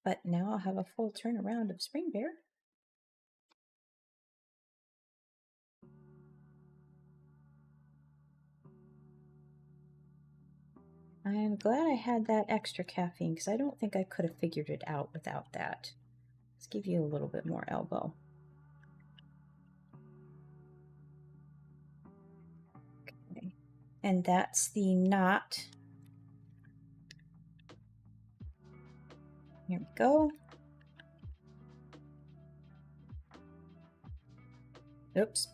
But now I'll have a full turnaround of Spring Bear. I'm glad I had that extra caffeine because I don't think I could have figured it out without that. Let's give you a little bit more elbow. Okay. And that's the knot. Here we go. Oops.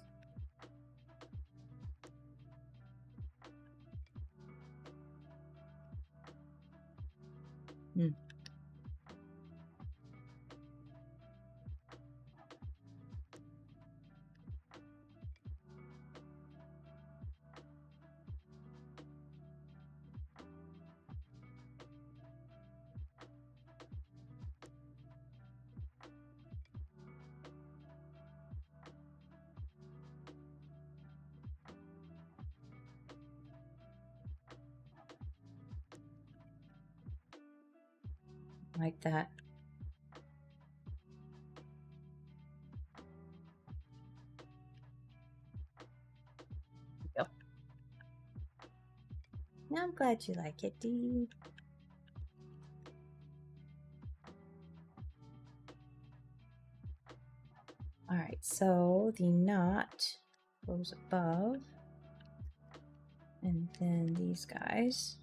Like that. Yep. Now I'm glad you like it, dude. All right, so the knot goes above, and then these guys.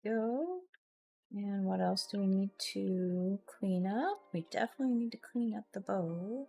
Go. And what else do we need to clean up? We definitely need to clean up the bow.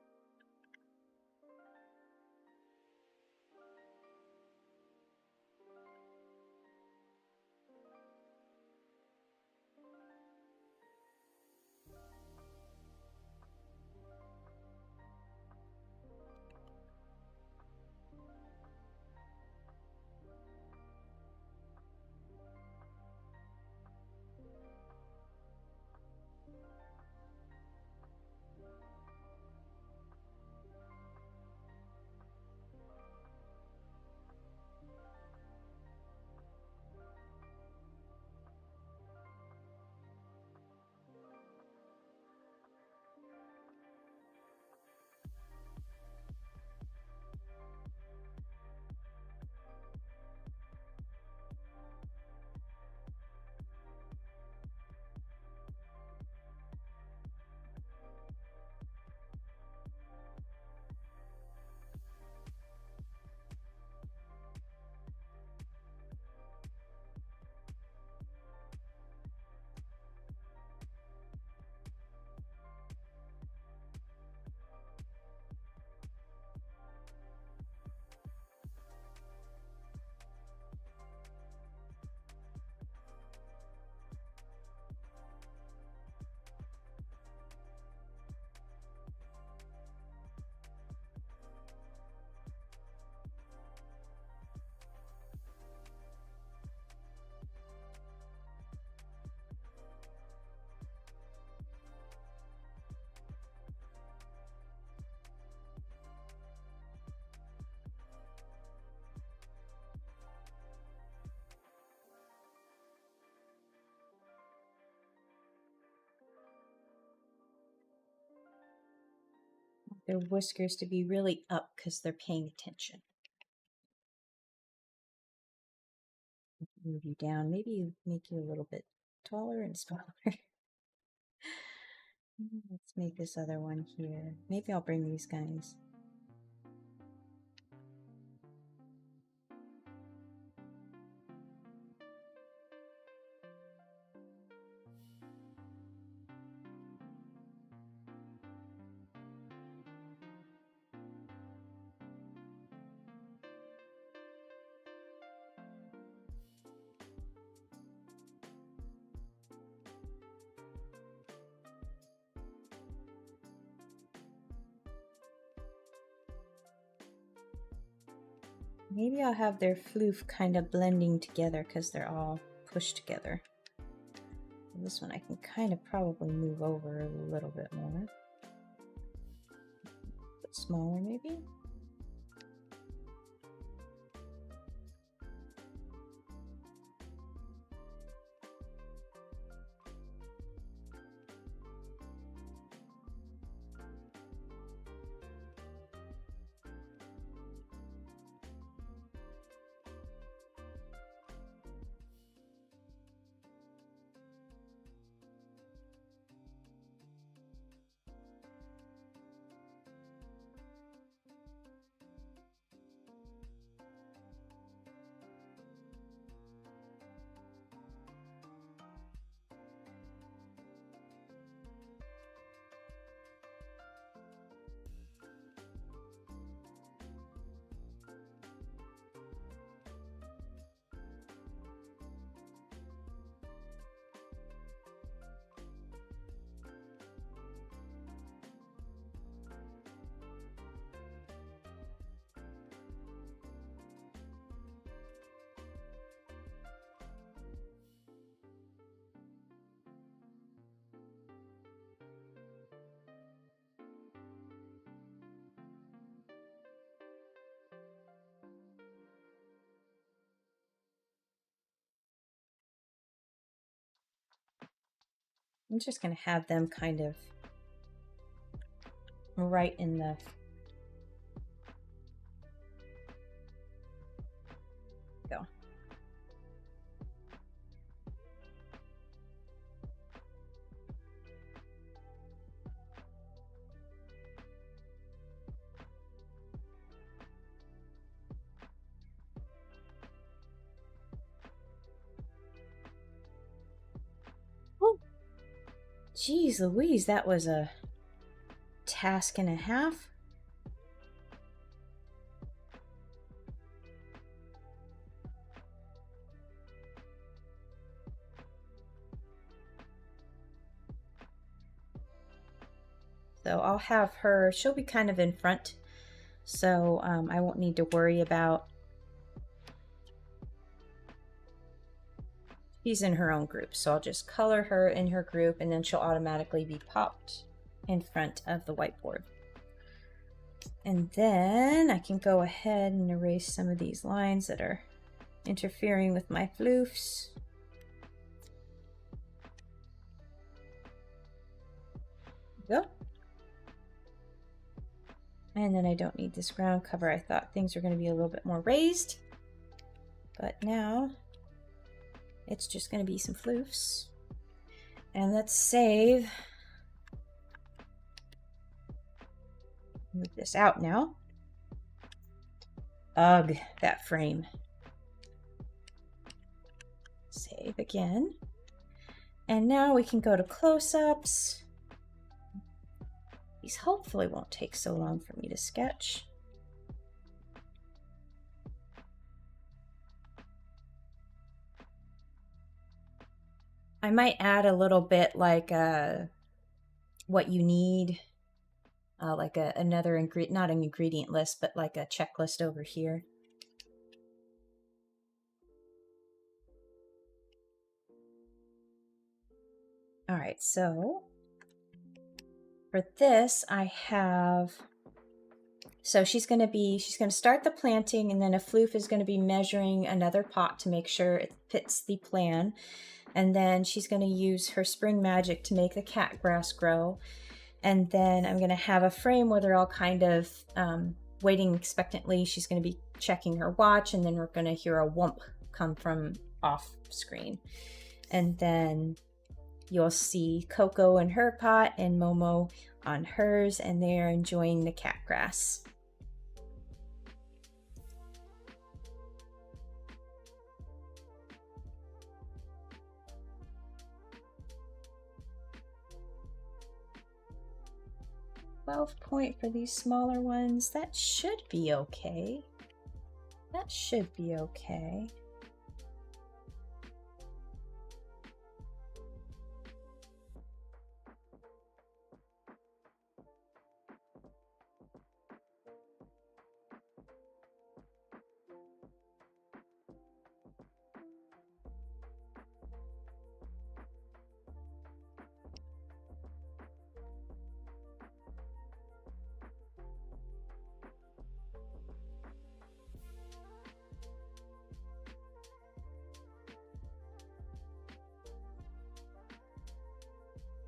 Their whiskers to be really up because they're paying attention. Move you down. Maybe make you a little bit taller and smaller. Let's make this other one here. Maybe I'll bring these guys. Maybe I'll have their floof kind of blending together because they're all pushed together. And this one I can kind of probably move over a little bit more. A bit smaller maybe. I'm just going to have them kind of right in the go. Oh, geez Louise, that was a task and a half. So I'll have her, she'll be kind of in front, so I won't need to worry about, she's in her own group, so I'll just color her in her group and then she'll automatically be popped in front of the whiteboard. And then I can go ahead and erase some of these lines that are interfering with my floofs. There we go. And then I don't need this ground cover. I thought things were going to be a little bit more raised, but now it's just going to be some floofs. And let's save. Move this out now. Ugh, that frame. Save again. And now we can go to close-ups. These hopefully won't take so long for me to sketch. I might add a little bit like what you need, like another ingredient, not an ingredient list, but like a checklist over here. All right, so for this, I have, so she's going to start the planting, and then a floof is going to be measuring another pot to make sure it fits the plan. And then she's going to use her spring magic to make the cat grass grow. And then I'm going to have a frame where they're all kind of waiting expectantly. She's going to be checking her watch, and then we're going to hear a whoomp come from off screen. And then you'll see Coco in her pot and Momo on hers, and they're enjoying the cat grass. .12 for these smaller ones. That should be okay. That should be okay.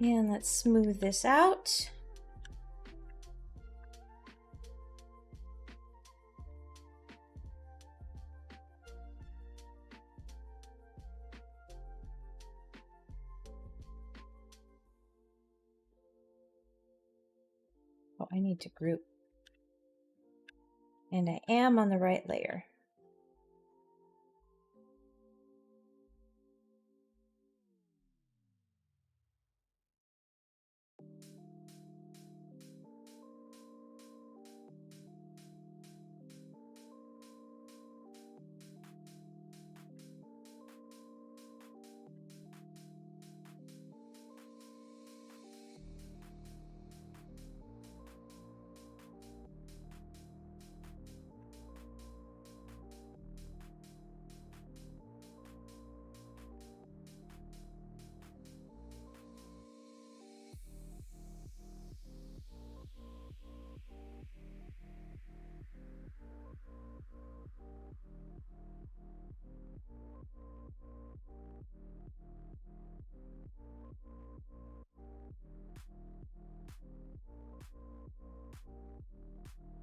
And let's smooth this out. Oh, I need to group. And I am on the right layer.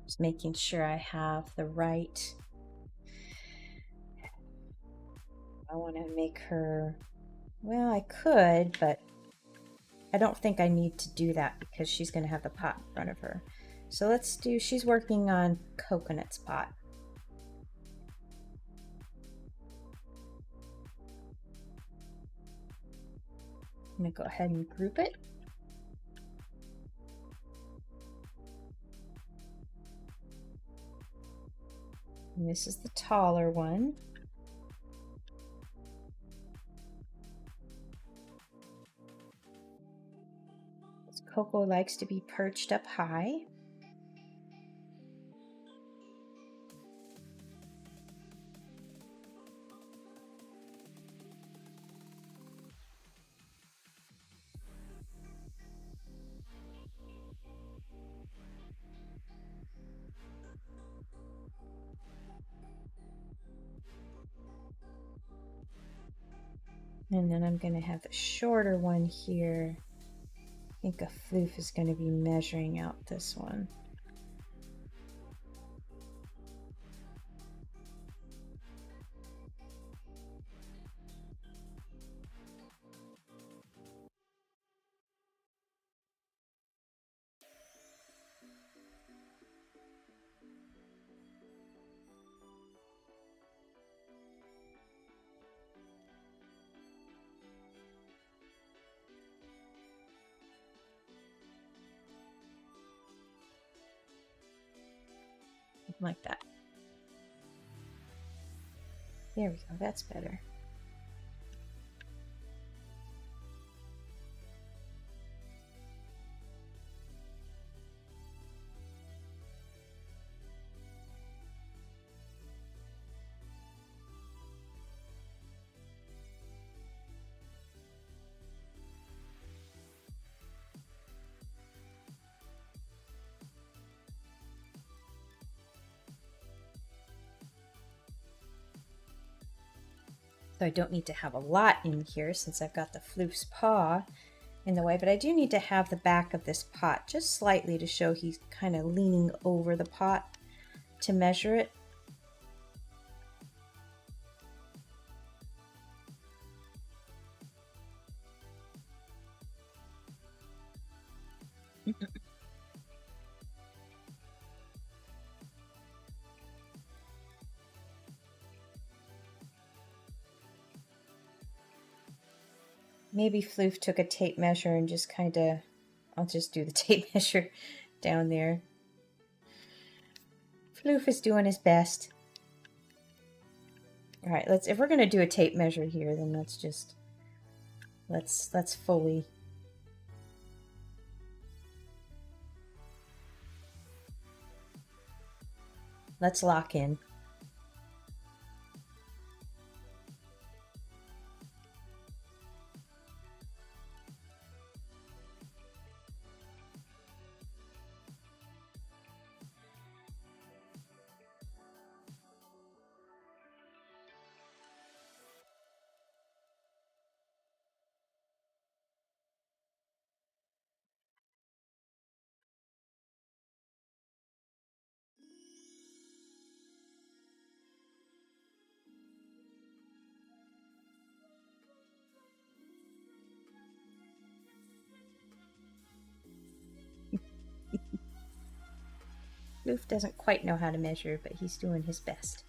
Just making sure I have the right. I want to make her, well, I could, but I don't think I need to do that because she's going to have the pot in front of her. So let's do, she's working on Coconut's pot. I'm going to go ahead and group it. And this is the taller one. Coco likes to be perched up high. And then I'm going to have the shorter one here. I think a floof is going to be measuring out this one. Like that. There we go, that's better. So I don't need to have a lot in here since I've got the floof's paw in the way, but I do need to have the back of this pot just slightly to show he's kind of leaning over the pot to measure it. Maybe Floof took a tape measure and just kind of, I'll just do the tape measure down there. Floof is doing his best. All right, if we're gonna do a tape measure here, then let's fully. Let's lock in. Loof doesn't quite know how to measure, but he's doing his best.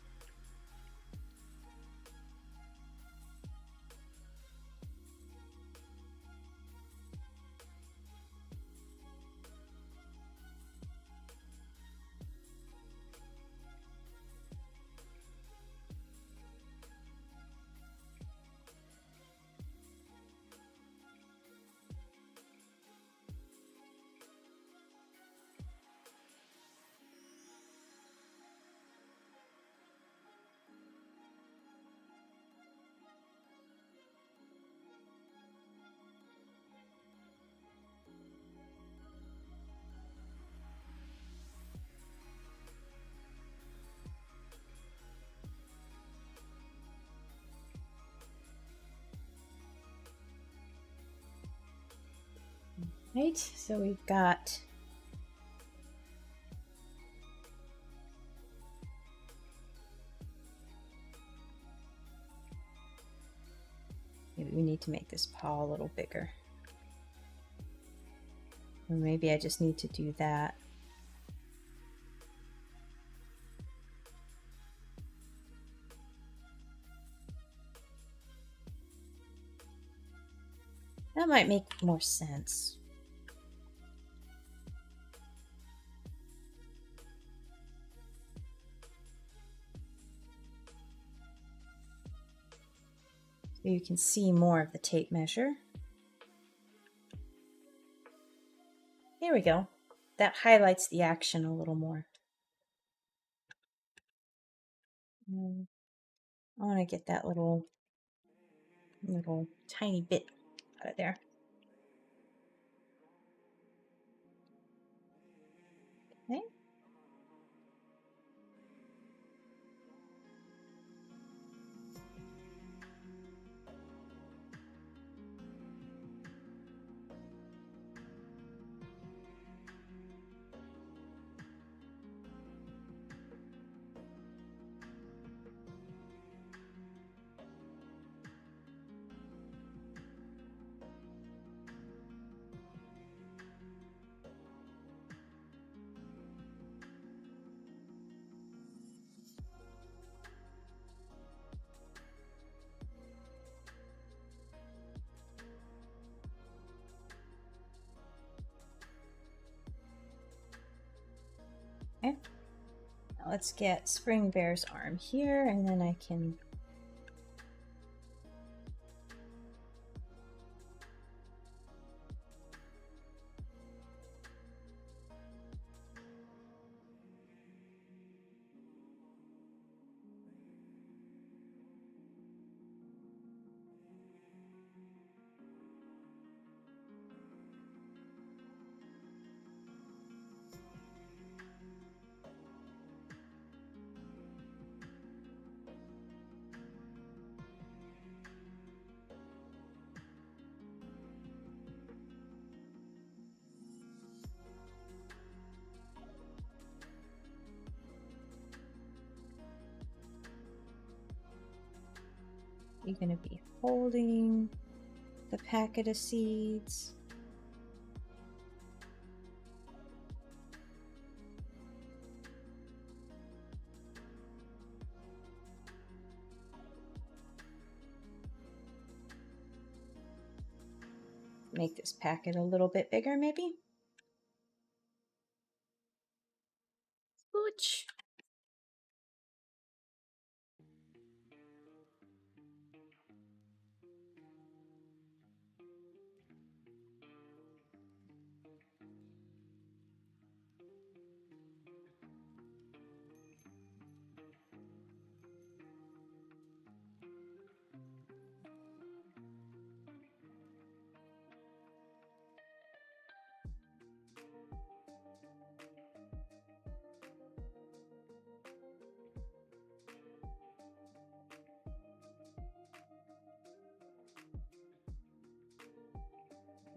Right, so we've got maybe we need to make this paw a little bigger. Or maybe I just need to do that. That might make more sense. So you can see more of the tape measure. There we go. That highlights the action a little more. I want to get that little tiny bit out of there. Okay. Okay. Now let's get Spring Bear's arm here, and then I can you're going to be holding the packet of seeds. Make this packet a little bit bigger, maybe. Ooch.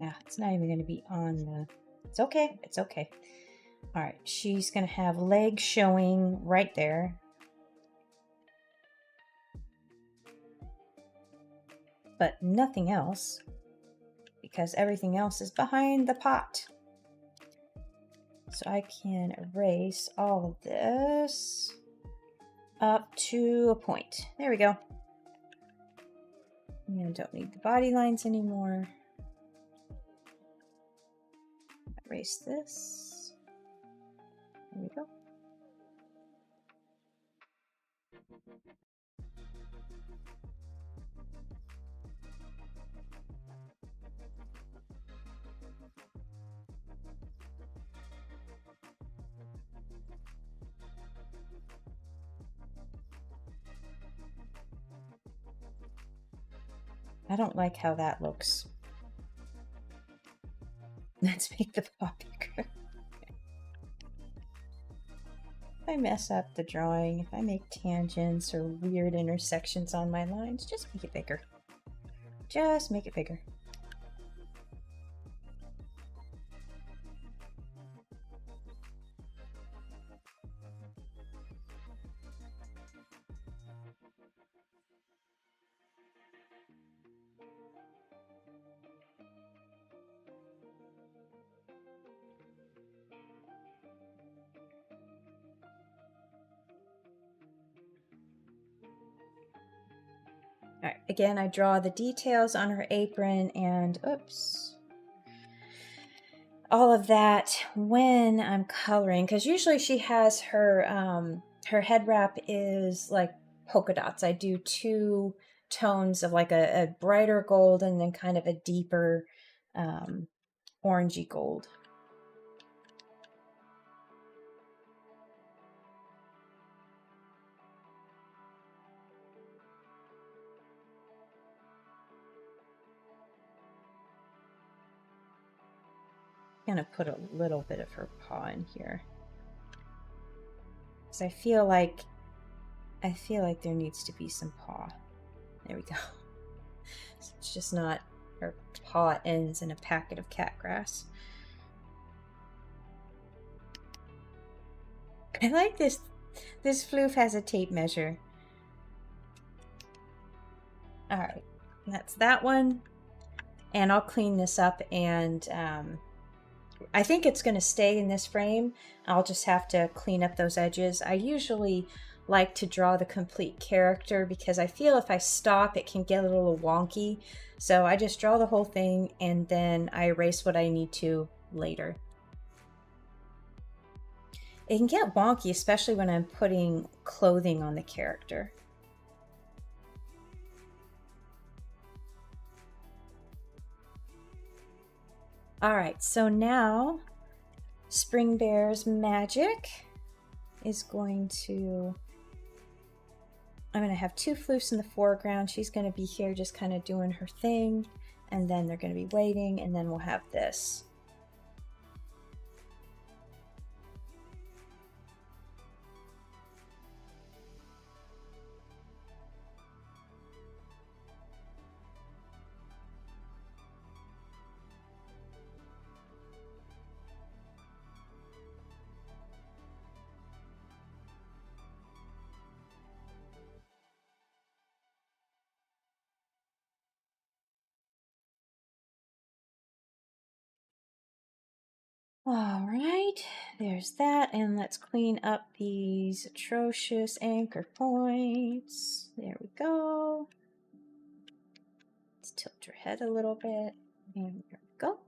Yeah, it's not even going to be on the... It's okay. It's okay. All right, she's going to have legs showing right there. But nothing else, because everything else is behind the pot. So I can erase all of this up to a point. There we go. And don't need the body lines anymore. Erase this. There we go. I don't like how that looks. Let's make the paw bigger. If I mess up the drawing, if I make tangents or weird intersections on my lines, just make it bigger. Just make it bigger. All right, again, I draw the details on her apron and oops, all of that when I'm coloring, because usually she has her her head wrap is like polka dots. I do 2 tones of like a brighter gold and then kind of a deeper orangey gold. I'm gonna put a little bit of her paw in here because I feel like there needs to be some paw. There we go. So it's just not her paw ends in a packet of cat grass. I like this. This floof has a tape measure. All right, that's that one. And I'll clean this up, and I think it's going to stay in this frame. I'll just have to clean up those edges. I usually like to draw the complete character because I feel if I stop, it can get a little wonky. So I just draw the whole thing and then I erase what I need to later. It can get wonky, especially when I'm putting clothing on the character. All right, so now Spring Bear's magic is going to, I'm going to have 2 floofs in the foreground. She's going to be here just kind of doing her thing, and then they're going to be waiting, and then we'll have this. All right, there's that, and let's clean up these atrocious anchor points. There we go. Let's tilt your head a little bit, and there we go.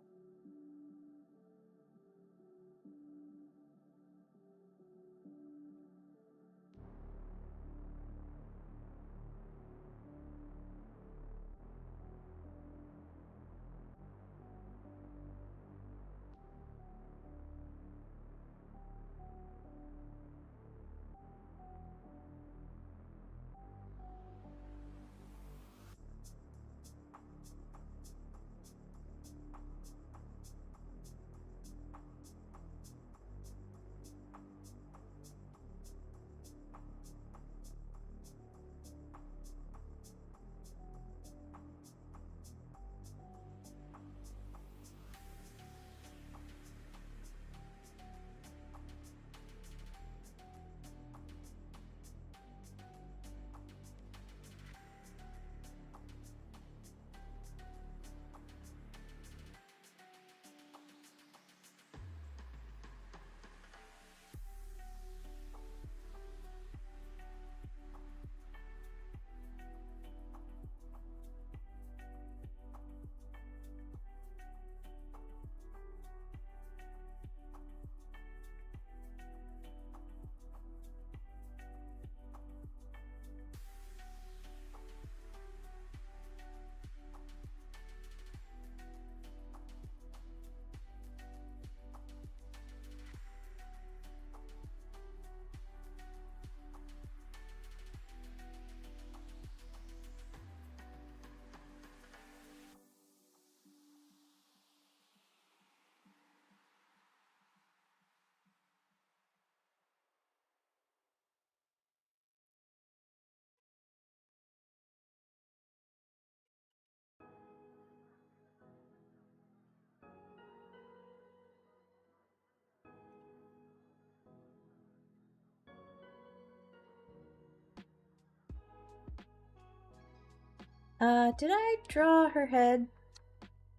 Did I draw her head?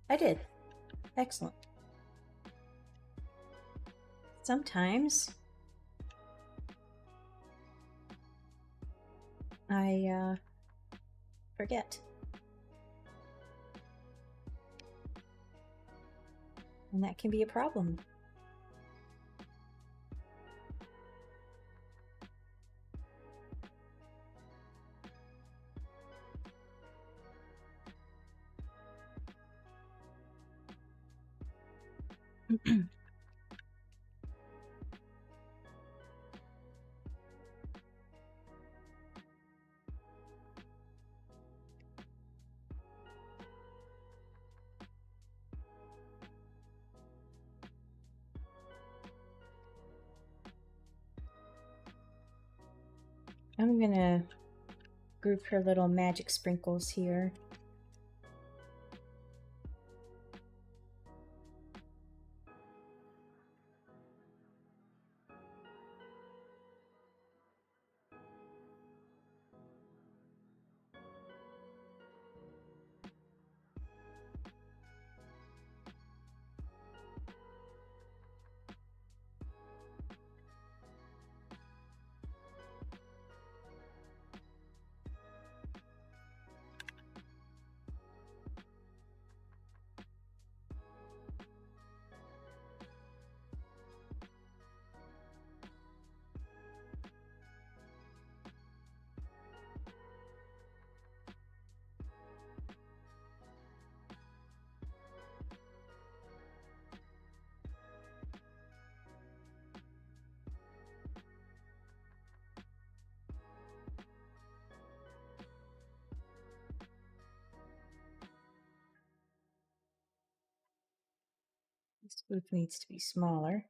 I did. Excellent. Sometimes I forget. And that can be a problem. I'm gonna group her little magic sprinkles here. This group needs to be smaller.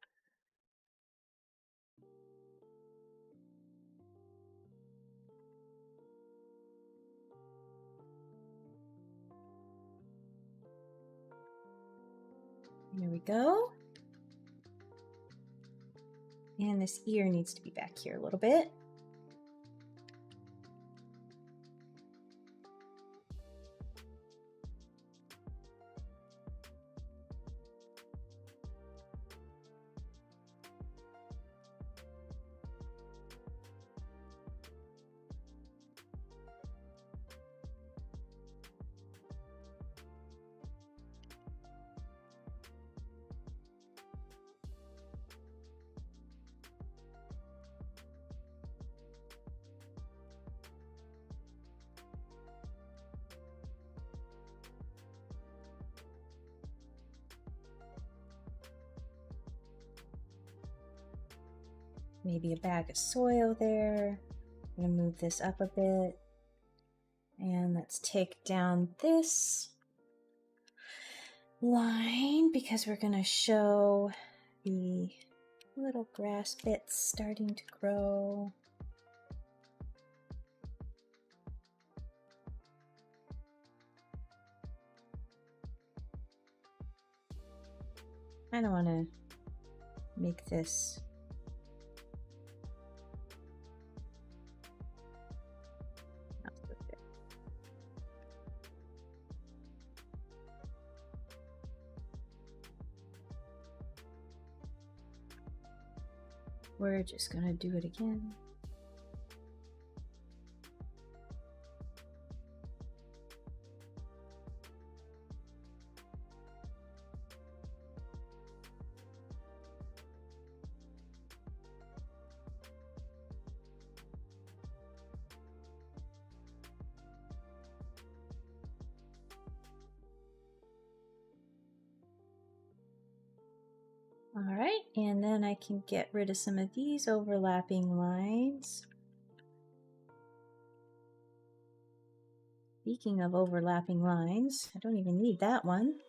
There we go. And this ear needs to be back here a little bit. Maybe a bag of soil there. I'm gonna move this up a bit. And let's take down this line because we're gonna show the little grass bits starting to grow. I don't want to make this not so good. We're just gonna do it again. All right, and then I can get rid of some of these overlapping lines. Speaking of overlapping lines, I don't even need that one.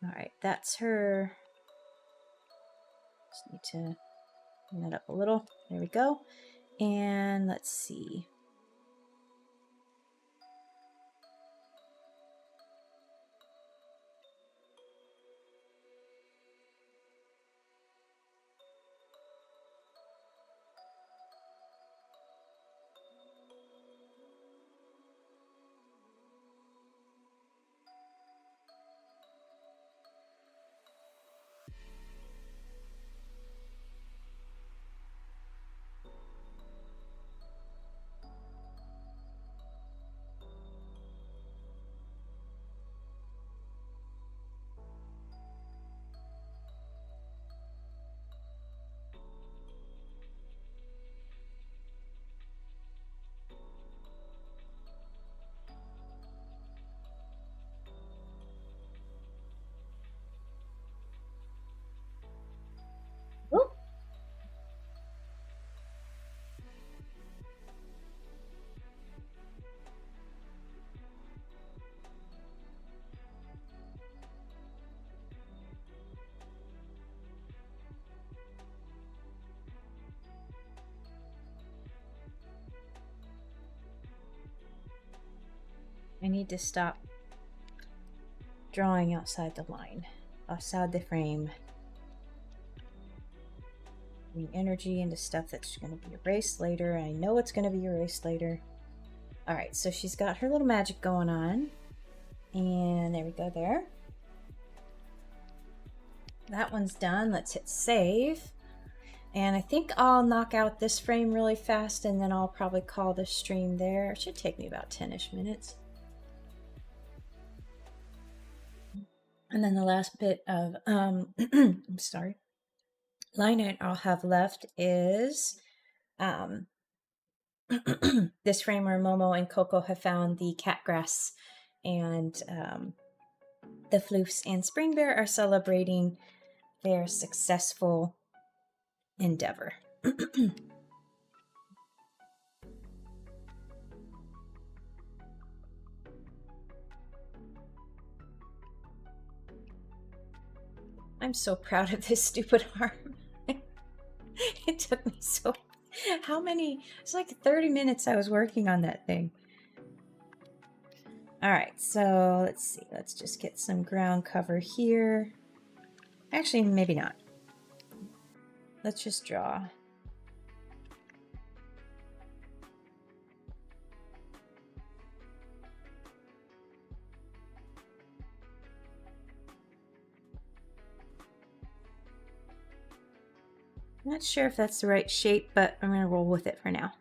All right, that's her. Just need to bring that up a little. There we go. And let's see. need to stop drawing outside the line, outside the frame. Putting energy into stuff that's going to be erased later. I know it's going to be erased later. All right, so she's got her little magic going on. And there we go there. That one's done. Let's hit save. And I think I'll knock out this frame really fast and then I'll probably call this stream there. It should take me about 10-ish minutes. And then the last bit of, I'm sorry, line art I'll have left is this frame where Momo and Coco have found the catgrass, and the Floofs and Spring Bear are celebrating their successful endeavor. I'm so proud of this stupid arm. It took me so... How many? It's like 30 minutes I was working on that thing. Alright, so let's see. Let's just get some ground cover here. Actually, maybe not. Let's just draw. I'm not sure if that's the right shape, but I'm going to roll with it for now.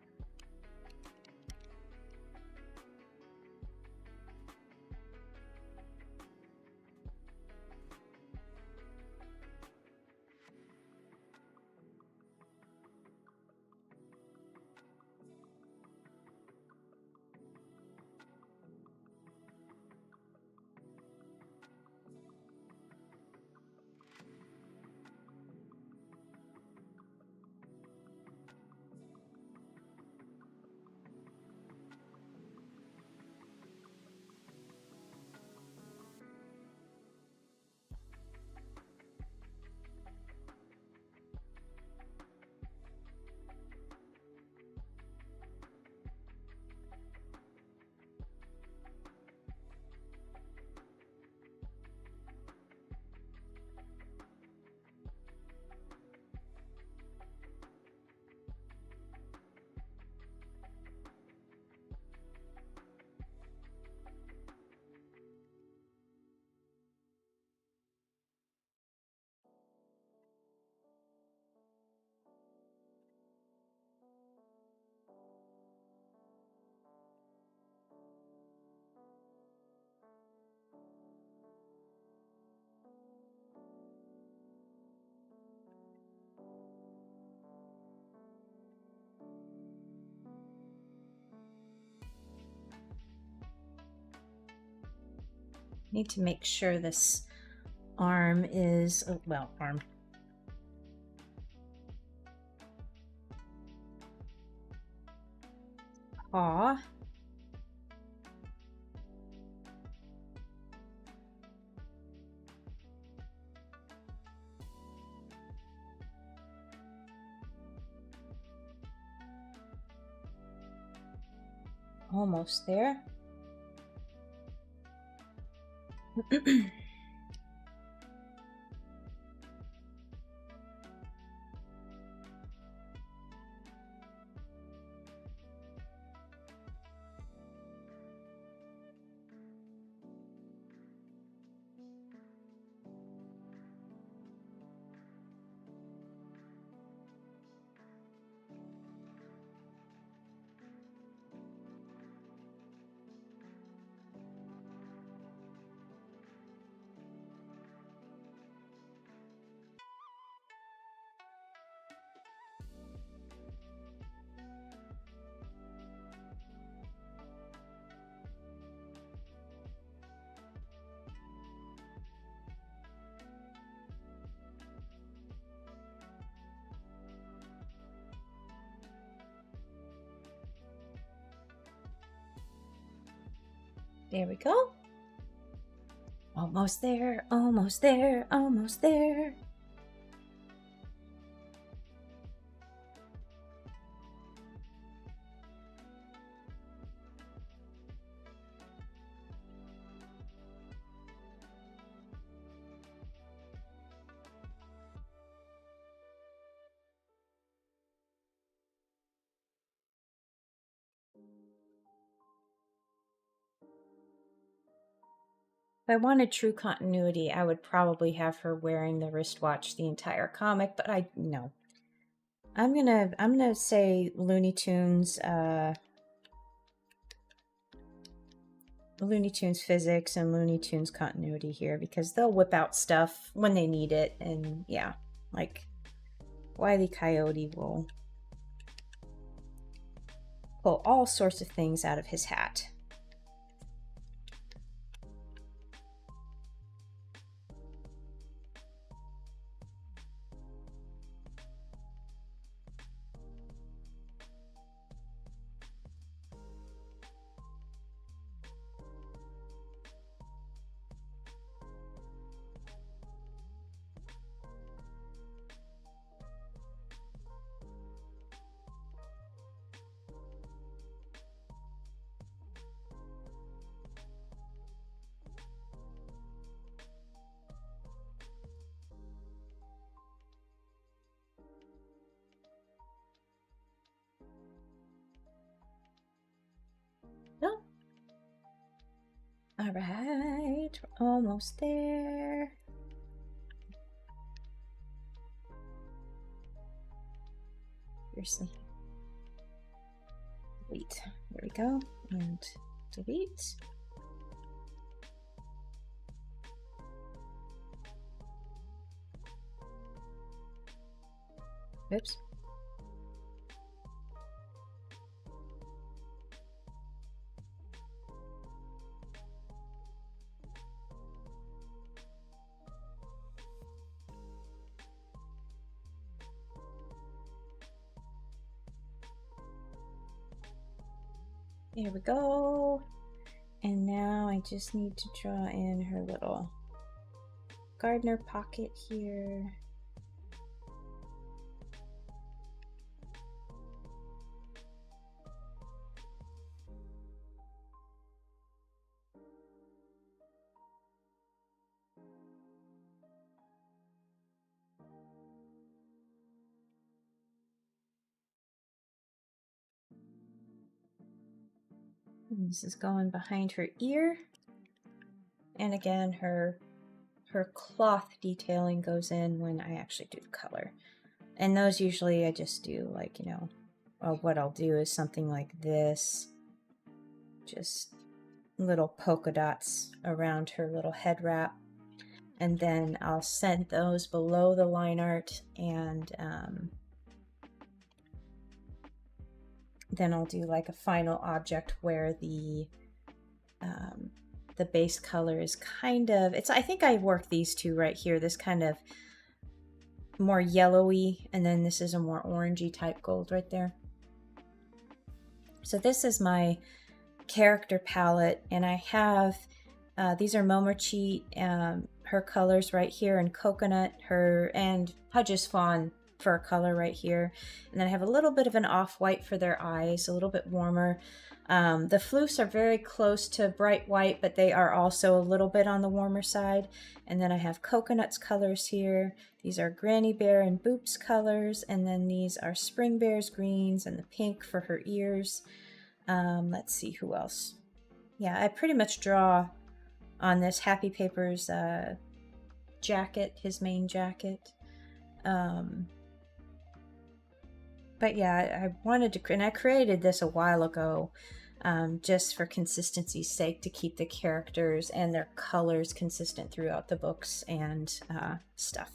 Need to make sure this arm is, well, arm. Paw. Almost there. There we go. Almost there, almost there, almost there. If I wanted true continuity, I would probably have her wearing the wristwatch the entire comic, but no. I'm gonna say Looney Tunes physics and Looney Tunes continuity here, because they'll whip out stuff when they need it, and yeah, like Wile E. Coyote will pull all sorts of things out of his hat. No. All right, we're almost there. Seriously. Delete. There we go. And delete. Oops. There we go. And now I just need to draw in her little gardener pocket here. And this is going behind her ear. And again, her cloth detailing goes in when I actually do the color. And those usually I just do like, you know, what I'll do is something like this. Just little polka dots around her little head wrap. And then I'll set those below the line art, and then I'll do like a final object where the base color is kind of, I think I work these two right here, this kind of more yellowy, and then this is a more orangey type gold right there. So this is my character palette, and I have these are Momochi, her colors right here, and Coconut, and Hudge's Fawn fur color right here. And then I have a little bit of an off-white for their eyes, a little bit warmer. The floofs are very close to bright white, but they are also a little bit on the warmer side. And then I have Coconut's colors here. These are Granny Bear and Boop's colors, and then these are Spring Bear's greens and the pink for her ears. Let's see who else. Yeah, I pretty much draw on this Happy Papers jacket, his main jacket. But yeah, I wanted to, and I created this a while ago, just for consistency's sake, to keep the characters and their colors consistent throughout the books and stuff.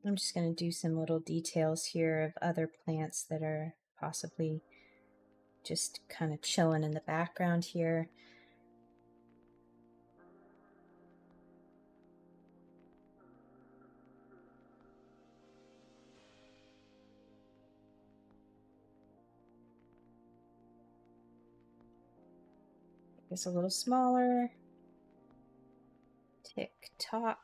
I'm just going to do some little details here of other plants that are possibly just kind of chilling in the background here. Guess a little smaller. Tick tock.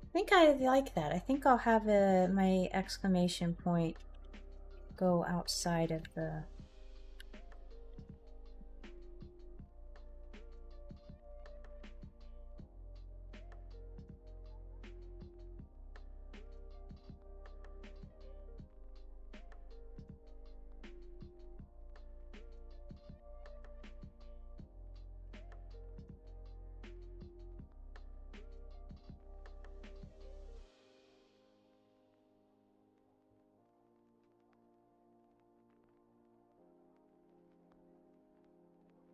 I think I like that. I think I'll have my exclamation point go outside of the...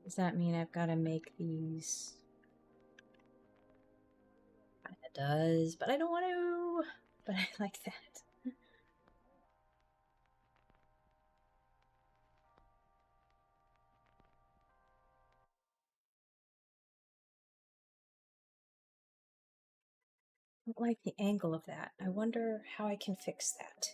Does that mean I've got to make these? It does, but I don't want to. But I like that. I don't like the angle of that. I wonder how I can fix that.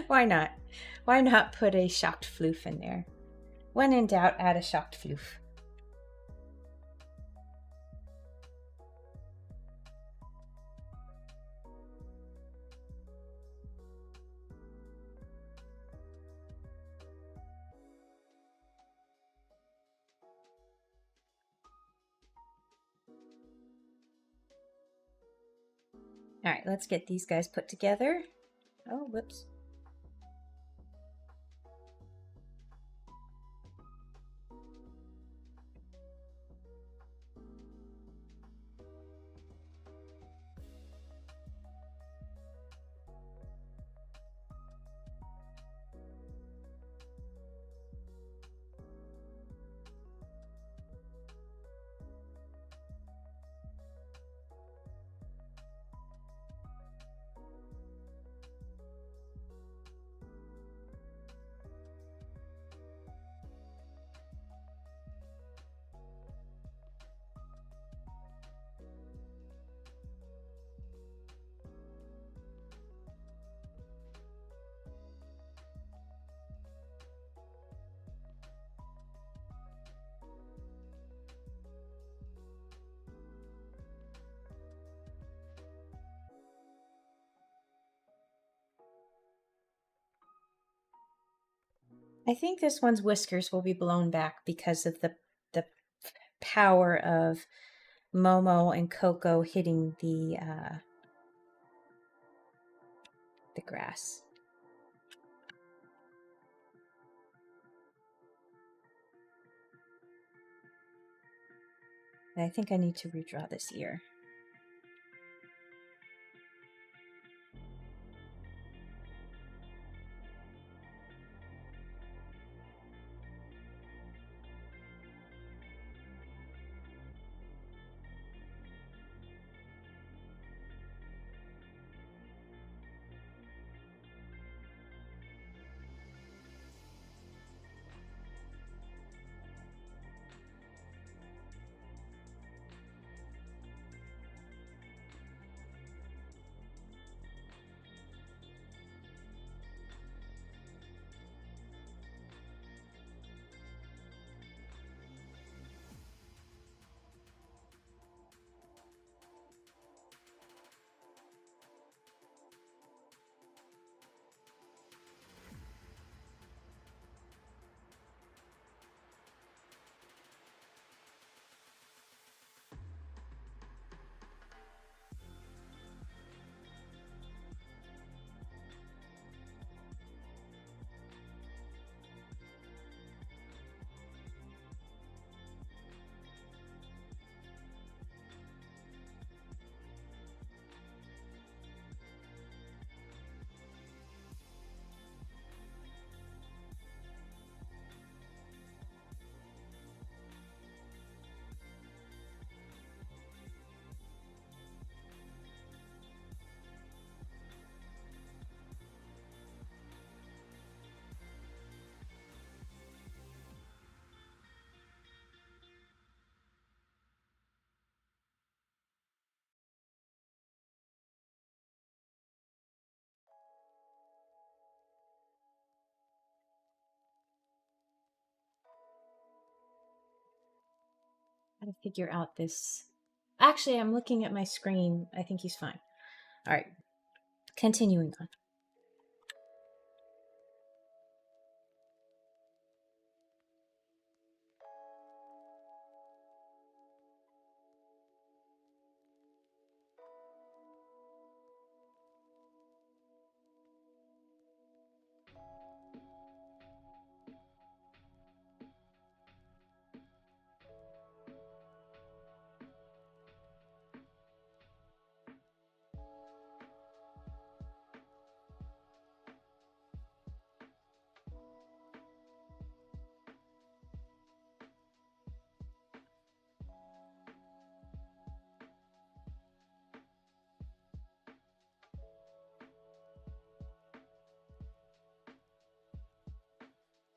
Why not? Why not put a shocked floof in there? When in doubt, add a shocked floof. All right, let's get these guys put together. Oh, whoops. I think this one's whiskers will be blown back because of the power of Momo and Coco hitting the grass. And I think I need to redraw this ear. How to figure out this. Actually, I'm looking at my screen. I think he's fine. All right, continuing on.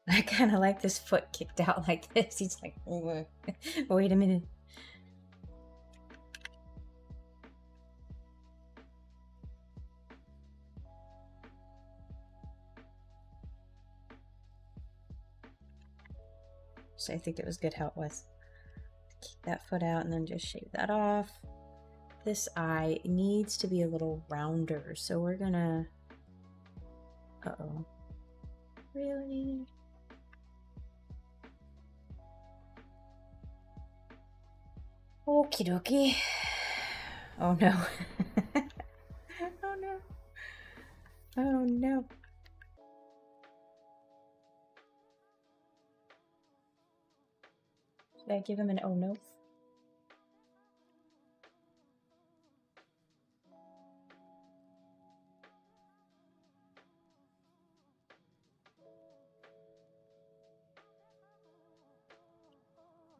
I kind of like this foot kicked out like this. He's like, wait a minute. So I think it was good how it was. Kick that foot out and then just shave that off. This eye needs to be a little rounder, so we're gonna... Uh-oh. Really? Okie dokie. Oh no. Oh no. Oh no. Should I give him an oh no?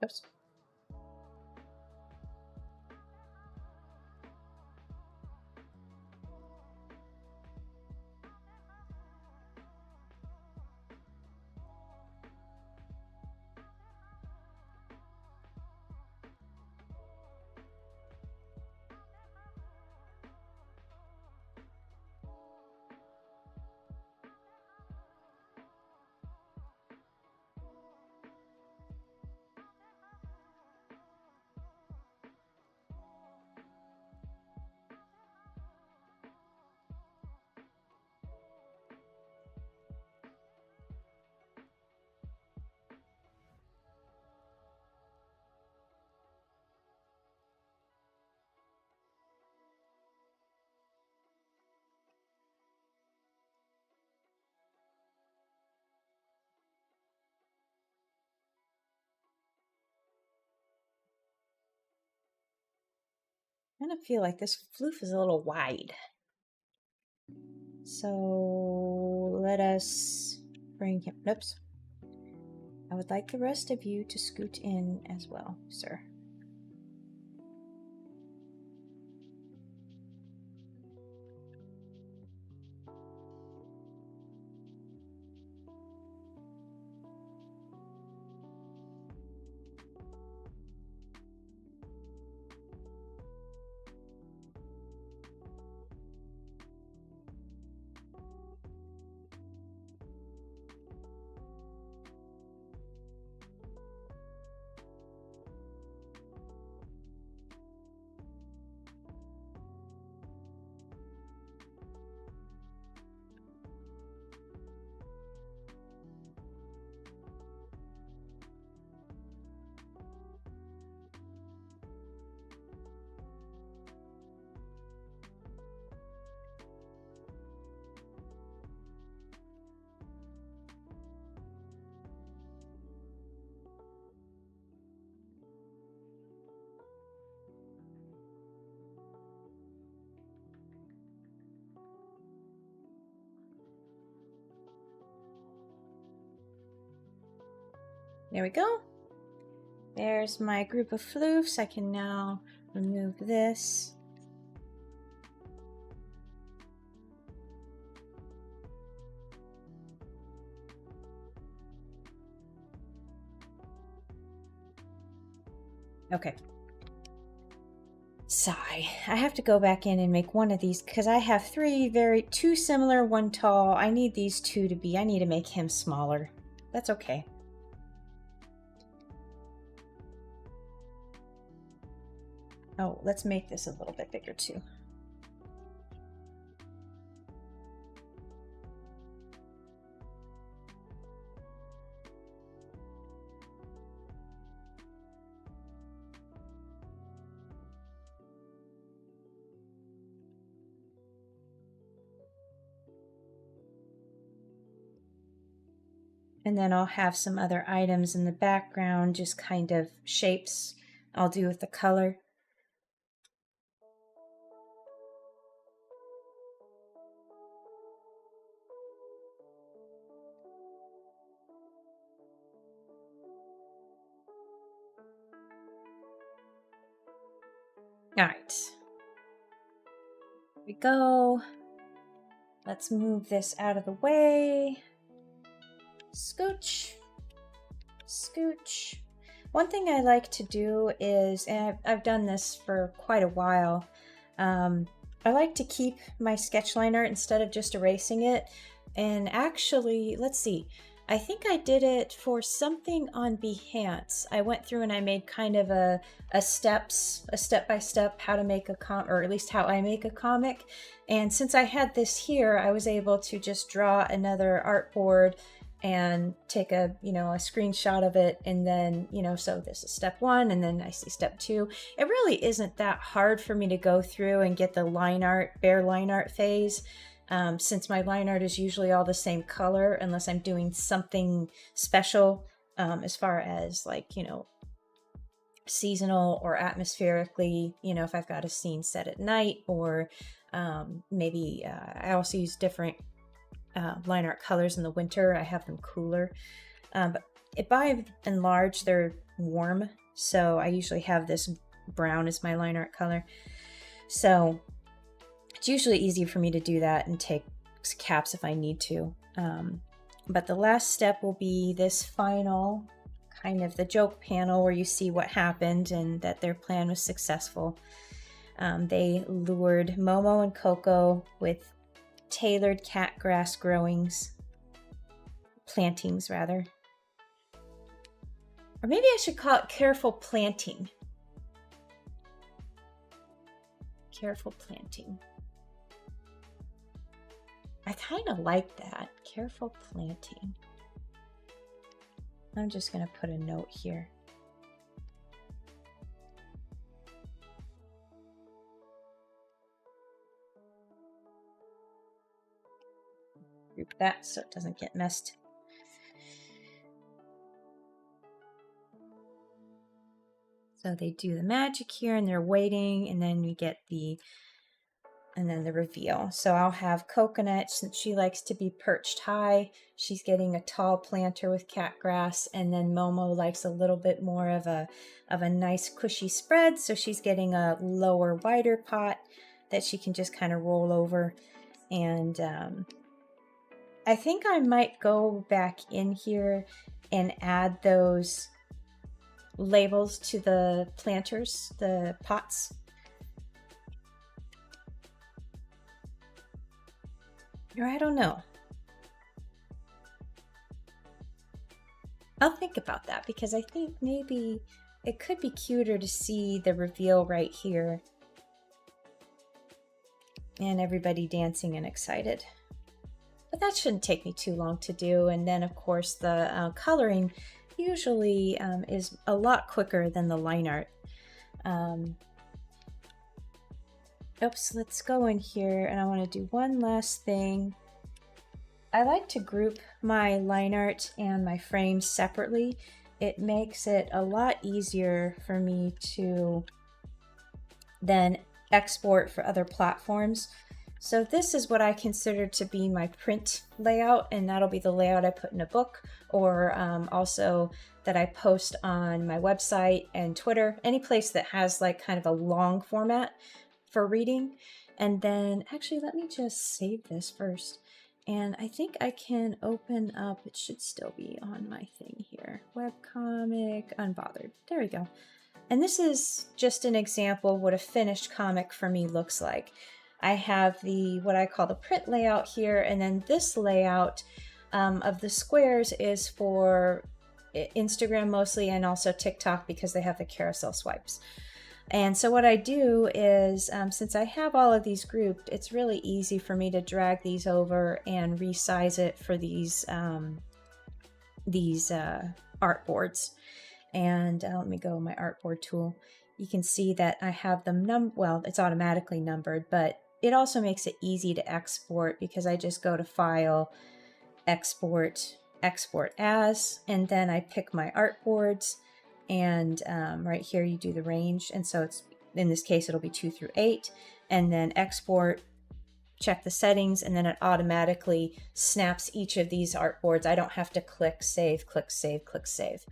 Oops. I kind of feel like this floof is a little wide. So let us bring him. Oops. I would like the rest of you to scoot in as well, sir. There we go. There's my group of floofs. I can now remove this. Okay. Sigh. I have to go back in and make one of these because I have two similar, one tall. I need these two to be, I need to make him smaller. That's okay. Oh, let's make this a little bit bigger too. And then I'll have some other items in the background, just kind of shapes I'll do with the color. All right, here we go. Let's move this out of the way. Scooch, scooch. One thing I like to do is, and I've done this for quite a while, I like to keep my sketch line art instead of just erasing it. And actually, let's see, I think I did it for something on Behance. I went through and I made kind of a step-by-step how to make a or at least how I make a comic. And since I had this here, I was able to just draw another artboard and take a screenshot of it, and then so this is step 1, and then I see step 2. It really isn't that hard for me to go through and get the line art, bare line art phase, since my line art is usually all the same color unless I'm doing something special, as far as like seasonal or atmospherically, if I've got a scene set at night, or maybe I also use different line art colors in the winter. I have them cooler, but by and large they're warm, so I usually have this brown as my line art color, so it's usually easy for me to do that and take caps if I need to. But the last step will be this final kind of the joke panel where you see what happened and that their plan was successful. They lured Momo and Coco with tailored cat grass plantings rather. Or maybe I should call it careful planting. Careful planting. I kind of like that. Careful planting. I'm just going to put a note here. Group that so it doesn't get messed. So they do the magic here and they're waiting, and then we get the reveal. So I'll have Coconut, since she likes to be perched high, she's getting a tall planter with cat grass, and then Momo likes a little bit more of a nice cushy spread, so she's getting a lower, wider pot that she can just kind of roll over. And I think I might go back in here and add those labels to the planters, the pots. Or I don't know. I'll think about that, because I think maybe it could be cuter to see the reveal right here and everybody dancing and excited. But that shouldn't take me too long to do. And then of course the coloring usually is a lot quicker than the line art. Oops, let's go in here, and I want to do one last thing. I like to group my line art and my frames separately. It makes it a lot easier for me to then export for other platforms. So this is what I consider to be my print layout, and that'll be the layout I put in a book, or also that I post on my website and Twitter, any place that has like kind of a long format for reading. And then actually let me just save this first, and I think I can open up, it should still be on my thing here, webcomic unbothered, there we go. And this is just an example of what a finished comic for me looks like. I have the what I call the print layout here, and then this layout of the squares is for Instagram mostly, and also TikTok because they have the carousel swipes. And so what I do is, since I have all of these grouped, it's really easy for me to drag these over and resize it for these artboards. And let me go my artboard tool. You can see that I have them well, it's automatically numbered, but it also makes it easy to export because I just go to File, Export, Export As, and then I pick my artboards, and right here you do the range, and so it's, in this case it'll be 2 through 8, and then export, check the settings, and then it automatically snaps each of these artboards. I don't have to click save, click save, click save.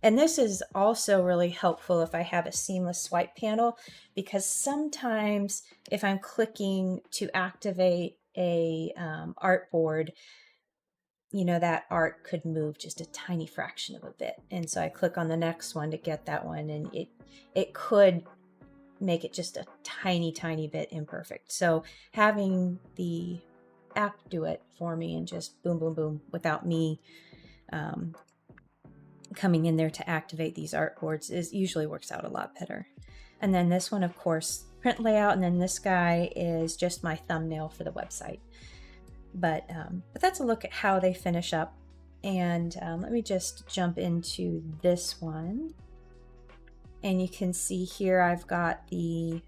And this is also really helpful if I have a seamless swipe panel, because sometimes if I'm clicking to activate a artboard, you know, that art could move just a tiny fraction of a bit. And so I click on the next one to get that one, and it could make it just a tiny, tiny bit imperfect. So having the app do it for me and just boom, boom, boom, without me coming in there to activate these artboards usually works out a lot better. And then this one, of course, print layout, and then this guy is just my thumbnail for the website. But that's a look at how they finish up. And let me just jump into this one. And you can see here I've got the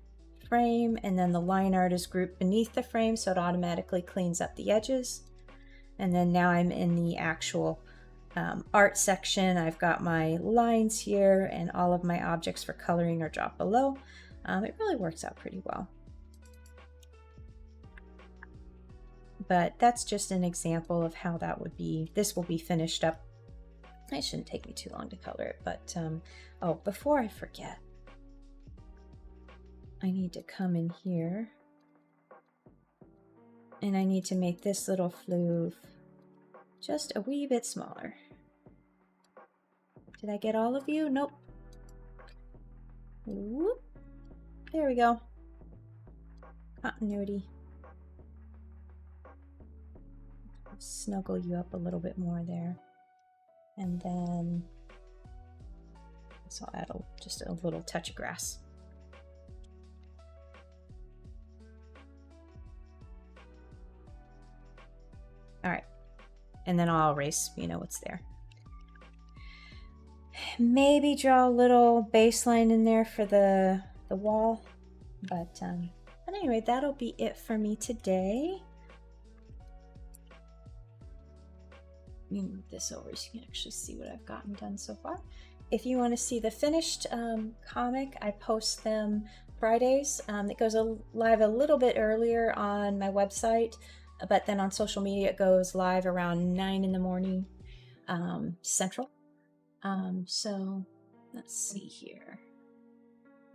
frame, and then the line art is grouped beneath the frame, so it automatically cleans up the edges. And then now I'm in the actual art section. I've got my lines here, and all of my objects for coloring are dropped below. It really works out pretty well. But that's just an example of how that would be. This will be finished up. It shouldn't take me too long to color it, but oh, before I forget, I need to come in here and I need to make this little floof just a wee bit smaller. Did I get all of you? Nope. Whoop. There we go. Continuity. Snuggle you up a little bit more there. And then so I'll add just a little touch of grass. All right, and then I'll erase, you know, what's there. Maybe draw a little baseline in there for the wall, but anyway, that'll be it for me today. Let me move this over so you can actually see what I've gotten done so far. If you want to see the finished comic, I post them Fridays. It goes live a little bit earlier on my website, but then on social media it goes live around 9 in the morning Central. So let's see here.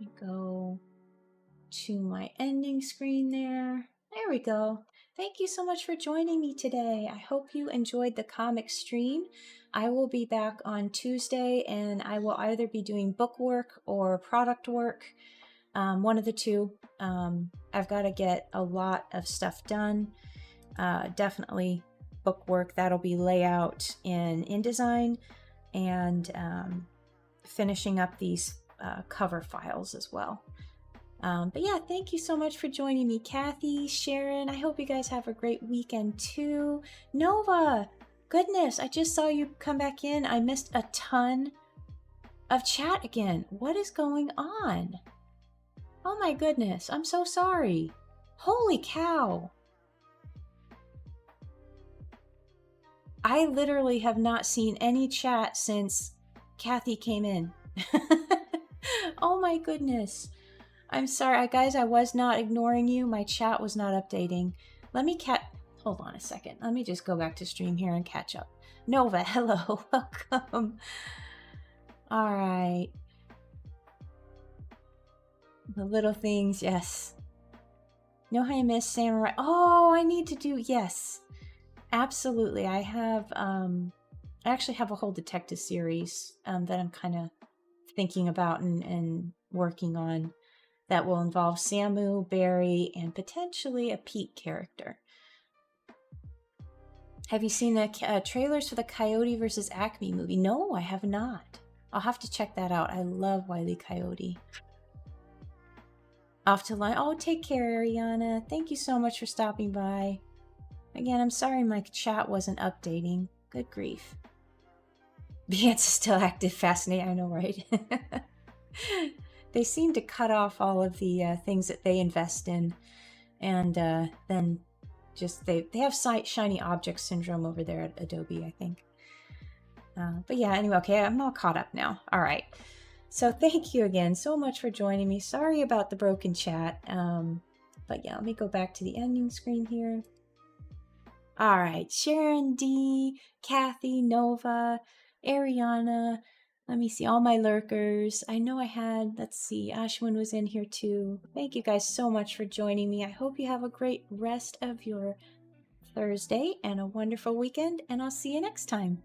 Let me go to my ending screen there. There we go. Thank you so much for joining me today. I hope you enjoyed the comic stream. I will be back on Tuesday, and I will either be doing book work or product work, one of the two. I've got to get a lot of stuff done. Definitely book work. That'll be layout in InDesign, and finishing up these cover files as well. But yeah, thank you so much for joining me, Kathy, Sharon. I hope you guys have a great weekend too. Nova, goodness, I just saw you come back in. I missed a ton of chat again. What is going on? Oh my goodness, I'm so sorry. Holy cow. I literally have not seen any chat since Kathy came in. Oh my goodness. I'm sorry, guys, I was not ignoring you. My chat was not updating. Let me hold on a second. Let me just go back to stream here and catch up. Nova, hello, welcome. All right. The little things, yes. Know how I miss Samurai. Oh, I need to do, yes. Absolutely. I have, I actually have a whole detective series that I'm kind of thinking about and working on, that will involve Samu, Barry, and potentially a Pete character. Have you seen the trailers for the Coyote vs. Acme movie? No, I have not. I'll have to check that out. I love Wile E. Coyote. Off to lunch. Oh, take care, Ariana. Thank you so much for stopping by. Again, I'm sorry my chat wasn't updating. Good grief. Behance is still active. Fascinating. I know, right? They seem to cut off all of the things that they invest in, and then just they have shiny object syndrome over there at Adobe, I think. But yeah, anyway, okay, I'm all caught up now. All right. So thank you again so much for joining me. Sorry about the broken chat. But yeah, let me go back to the ending screen here. All right, Sharon D, Kathy, Nova, Ariana. Let me see, all my lurkers. I know I had, let's see, Ashwin was in here too. Thank you guys so much for joining me. I hope you have a great rest of your Thursday and a wonderful weekend, and I'll see you next time.